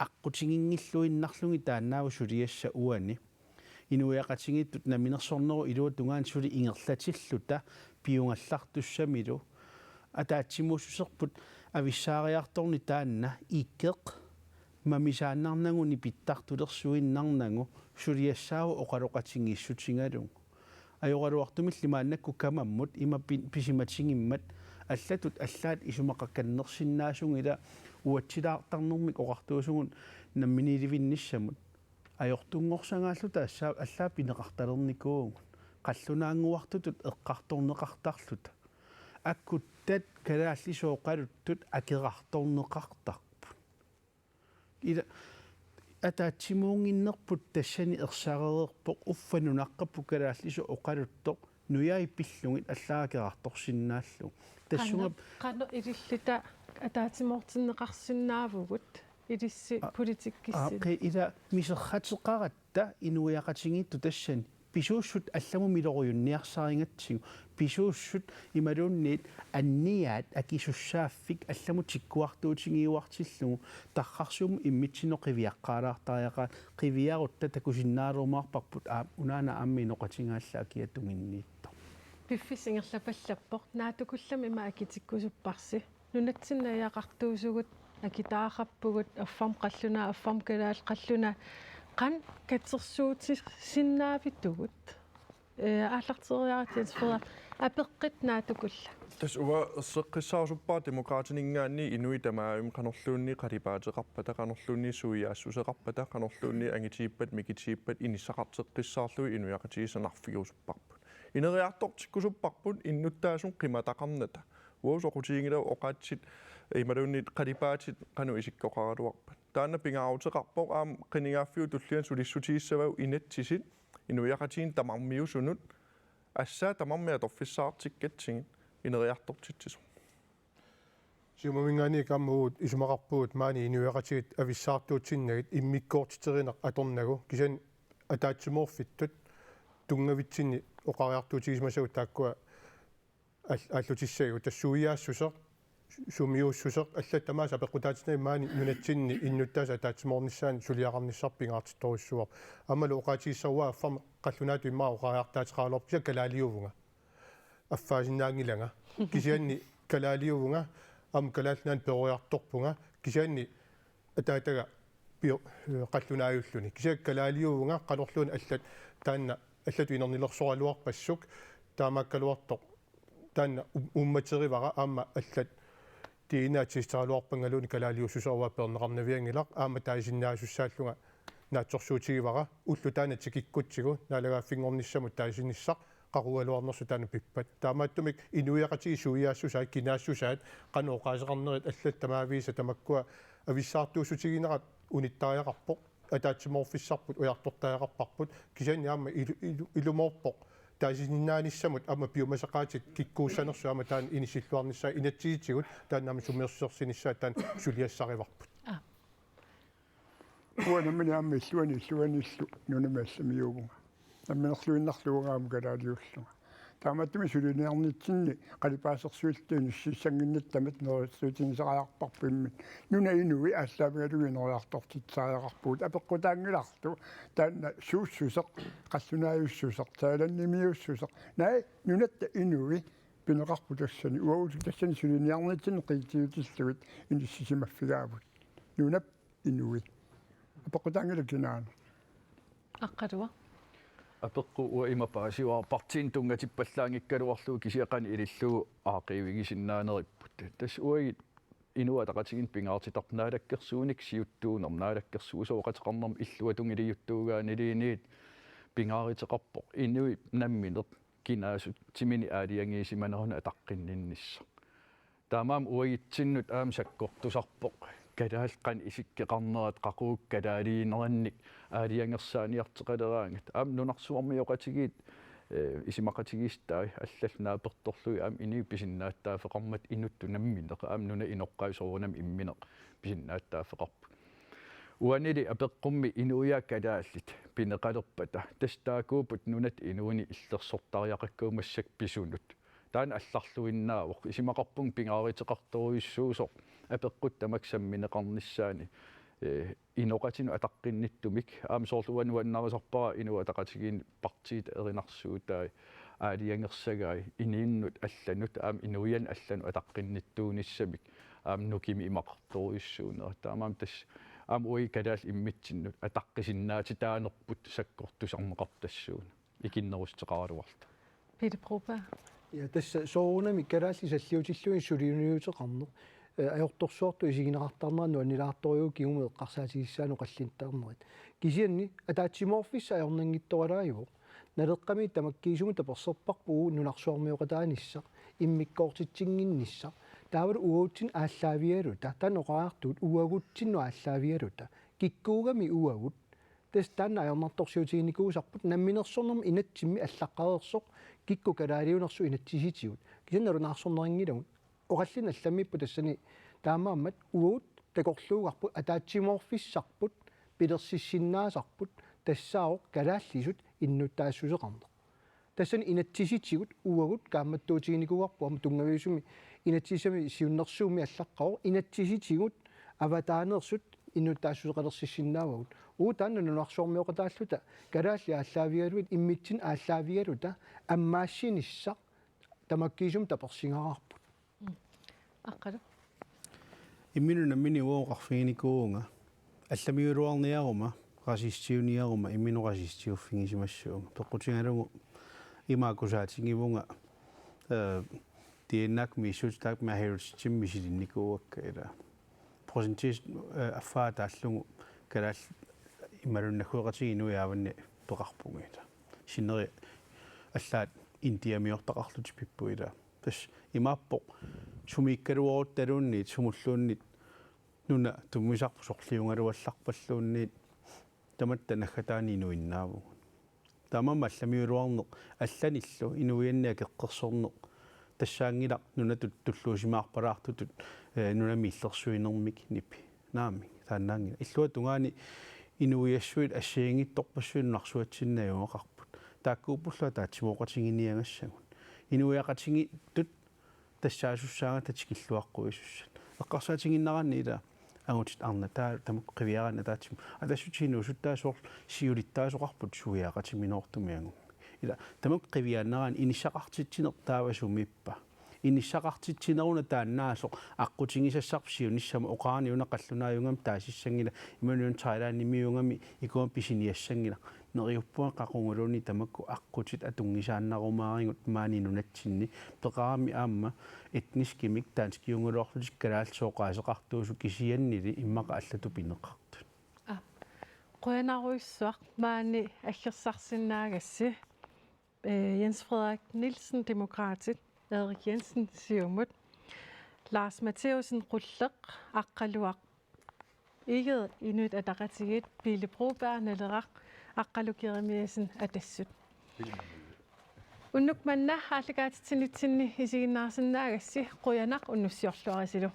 аққутингингиллуиннарлуги тааннааву сулиасса уани инуиақатингиттут наминерсорнеру илуа тунгаан сули ингерлатиллута пиунгаллартуссамилу атаатсимуусусерпут ависсаариарторни таанна иккеқ мамисааннарнагу нипиттартулерсуиннарнагу сулиассаава оқалоқатингиссутингалу ajorluartumil limaannakku kamamмут има писиматсигиммат аллатут аллаат исумақакканнерсиннаасунгила уатсилаартарнэрмик оқартуусугун намминиливинниссамут ajortunngorsangaаллута аллаа пинеқарталерникуугут қаллунаангуартутут эққарторнеқартарлута аккуттат калааллисооқалуттут акеқарторнеқартарпут ила атаатсимуунгиннерпут тассани ерсааререрпоқ уффанунаққаппу калааллисо оқалутто нуяи пиллугит аллаагеқарторсиннааллу тассунгап qanno ilillita ataatimoortinneqarsinnaavugут илисси политиккисси қи ила мисерхатеқаратта инуяқатингитту тассани писууссут алламу милоруйунниарсарингатсигу писууссут ималуунниит анниаат акисуссааффик алламу тиккуартуутингиуартиллугу тархарсуум иммитсино қивиаққаалаартариақаа қивиарутта такусиннаалуумаарпарпут унаана аамми ноқатингаалла акиатунгинниитто пиффисингерлапаллаппоқ наатукуллам има акитиккусуппарси нунатсиннааяақартуусугут акитаараппугут аффам қаллуна аффам калаал қаллуна қан катсерсуутисиннаавиттугут ааллартериаратиасфера апеққит наатукулла тас уа эссеққиссаарсуппаа демократинингаанни инуитамааюм канорлуунни қалипаатеқарпата канорлуунни суиаассусеқарпата канорлуунни ангитииппат микитииппат иниссақартеққиссаарлуи инуяқатигисанарфигусуппарпут инериартортиккусуппарпут иннуттаасун қиматақарната уусоқутиингилау оқаатсит ималууннит қалипаатит кану исиккоқаратуарпат таана пингаарутеқарпоқ аам қинигааффиу туллиан сулиссутииссавау инатсисит инуяқатиин тамармиусунут ассаа тамармиа торфиссаартиккатсигит инериартортитсису сиумамингаани каммуут исумақарпуут маани инуяқатигит ависсаартуутсиннагит иммиккоортитеринеқ аторнагу кисан атаатсимоорфиттут тунгавитсинни оқариартуутигисмасагут тааккуа аллутиссагу тассуиаассусеқ сумиуссусеқ аллаттамааса пеққутаатинай маани нунатсинни иннуттааса таатсимоорниссаани сулиақарниссарпингаартитторуссуар аммалу оқаатигиссаруа аффам қаллунаату иммаа оқариартаатиқаалорп киса калаалиувунга аффаасиннаангилага кисианни калаалиувунга ам калаалнаан перориарторпунга кисианни атаатага пио қаллунааюллуни киса калаалиувунга қалорлуун аллат таанна аллату инернилерсоралуарпассук таамааккалуартоқ таанна умматеривара аама аллат тиинаатсистералуарпангалуни калаалиуссусеруа пернеқарнавиангилақ аама таисиннаасуссааллунга наатсорсуутигивара уллу таана тикиккутсигу наалагааффингорниссамут таисинниссақ qarualuarnersu taana pippat taamaattumik inuiaqati suiaassусаат кинаассусаат qanuoqaasеқарнерит аллаттамаависа тамаккуа ависсаартуусутигинерат униттариақарпоқ атаатсиморфиссарпут уяртортариақарпарпут кисаани аама илумоорпоқ таасиннааниссамут ама пиумасақаатит киккууссанерсу ама таан инисиллуарниссаа инатсигитсигут тааннаама сумиерсерсиниссаа таан сулиассариварпут уанамини аама иллуаниллу нунамаассамиугунга намминерлуиннарлугаам калаалиуллуга тааматтуми сулиниарнитсинни қалипаасерсуиллуни сиссангиннаттамат нерсуутинисақалаарпарпиммит нуна инуи ааллаавигалугинериартортитсаариақарпуут апеққутаангиларту таанна сууссусеқ қаллунааюссусеқ тааланнимиуссусеқ най нунатта инуи пинеқарпу тассани уаути тассани сулиниарнитсинни қиитиутиллугит иниссисимаффигаавут нунап инуи апеққутаангилакинаана аққалуа апеққу уимапаасиуар партиин тунгатиппаллаангиккалуарлуу кисиақани илиллуу аақиивигисиннаанериппут тас уагит инуатақатигин пингаартитарнаалаккерсууник сиуттуунер наалаккерсуусооқатеқарнерм иллуатун илиуттуугаанилиниит пингааритеқарпоқ инуи намминер кинаасут тимини аалиангиисиманеруна атаққинниннисса таамаам уагитсиннут аам саккортусарпоқ калаалқан исиккеқарнерат қақуук калаалиинеранник аалиангерсааниартеқалераангат аам нунарсуармиоқатигиит исимақатигистаа аллал нааперторлуи аам ини писиннааттаафеқармат инутту намминеқ аам нуна иноққаисорунам имминеқ писиннааттаафеқарпу уанили апеққумми инуиа калааллит пинеқалерпата тастаакуупут нунат инууни иллерсортариақаккуумассак писунут таан алларлуиннаавоқ исимақарпун пингааритеқарторуиссуусоқ апеққут тамаксамминеқарниссаани иноқатину атаққинниттумик аам соорлуануаннарисарпара инуатақатигиин партиит эринарсуутаа аалиангерсагаи инииннут алланут аам инуян аллану атаққинниттуунissамик аам нукими имақарторуиссуунера таамаам тас ам уи калаас иммитсиннут атаққисиннаати таанерпут саккортусарнеқартассуун икиннерустеқаралуарта Peter Broberg. Ja tässä soonami keräsi salliutillui suliuniuteqarner ajortorsuartu isiginaqartarneranu anilaartoriu kiumeeqqarsaatigissaanu qallintaarnerit kisianni ataatsimorfissa ajornangittoralaajuo naleqqami tamakkiisumu taperserparpuu nunarsuarmiuqataanissaq immikkoortitsinginnissaq taavalu uutsin ааllaavialuta tanoqaartuut uagutsinnu ааllaavialuta kikkuugami uagut testaan ajornartorsiutiinikuusarput namminersornermi inatsimmi allaqqareersoq kikku kalaaliunersu inatsisitigut kisannarunaarsorneringilagun oqallin allamippu tassani taamaammat uut takorluugarput ataatsimorfissarput pilersissinnaasaarput tassaaoq kalaallisut innuttaassuseqarner tassani inatsisitigut uagut kaammattuutiinikuarpu ama tungaviusumi inatsisami siunnersuumi allaqqaor inatsisitigut avataaneersut innuttaassuseqalersissinnaawagut uutaanna nunarsuarmiuqataalluta kalaalli ааllaavialuit immitsin ааllaavialuta аммаассинissaq tamakkiisum tapersingararput Aqqalu. иммину наммини уоқарфигиникуунга алламиулуарниарума расистиуниарума иммину расистиуффигисимассуунга пеққутингалугу имаакусаатингивунга диеннак мисутак махерутсим мисилинникууакка ила процентис аффаатааллугу калаал ималуннахуэқатигинуяаванни пеқарпугита синнери аллаат индиамиортақарлут пиппуила тас имааппоқ сумииккалуорутталуунниит сумуллууннит нуна туммисарпу сорлиунгалуалларпаллуунниит таматта наггатаани инуиннааву тамамма алламиулуарнеқ алланиллу инуианниа кеққерсорнеқ тассаангила нунатут туллуусимаарпалаартутут нунамииллерсуинермик нипи наами тааннаангила иллуа тунгаани инуиассуит ассиангитторпассуиннарсуатсиннааюақарпут тааккууппуллуа таатсимооқатингиниангассагун инуиақатинги тут тассаасуссаага татикиллуаққуисуссат эққарсаатингиннаранни ила агутит арна таа тамак қивиарана таатсим атассутиину суттаасоор сиулиттаасоқарпут суиаақатиминоортумиангу ила тамак қивианнаран инissақартитсинер таавасумиппа инissақартитсинеруна тааннаасоқ аққутингисассарп сиуниссама оқааниуна қаллунааюнгам таасиссангила имануун тайлааннимиунгами икуам писиниассангила нериуппуа қақунгулуни тамакку аққутит атунгисааннарумааригут маанинунатсинни пеқарами аама этнискимик таанскиунгулоорлутик калаалсооқаасеқартуусу кисианнили иммақа аллату пинеқартут Qønaruissuaq maani аллерсарсинаагасси Jens Frederik Nielsen Demokratit Erik Jensen Siumut Lars Matheusen Rulleq Aqqaluaq Iget Inuit Ataqatigiit Pile Broberg Naleraq Aqqalukirimiasen atassut Unnuk manna allagaatitsinitsinni isiginnaarsinnaagassi quyanaq unnussiorluarisilu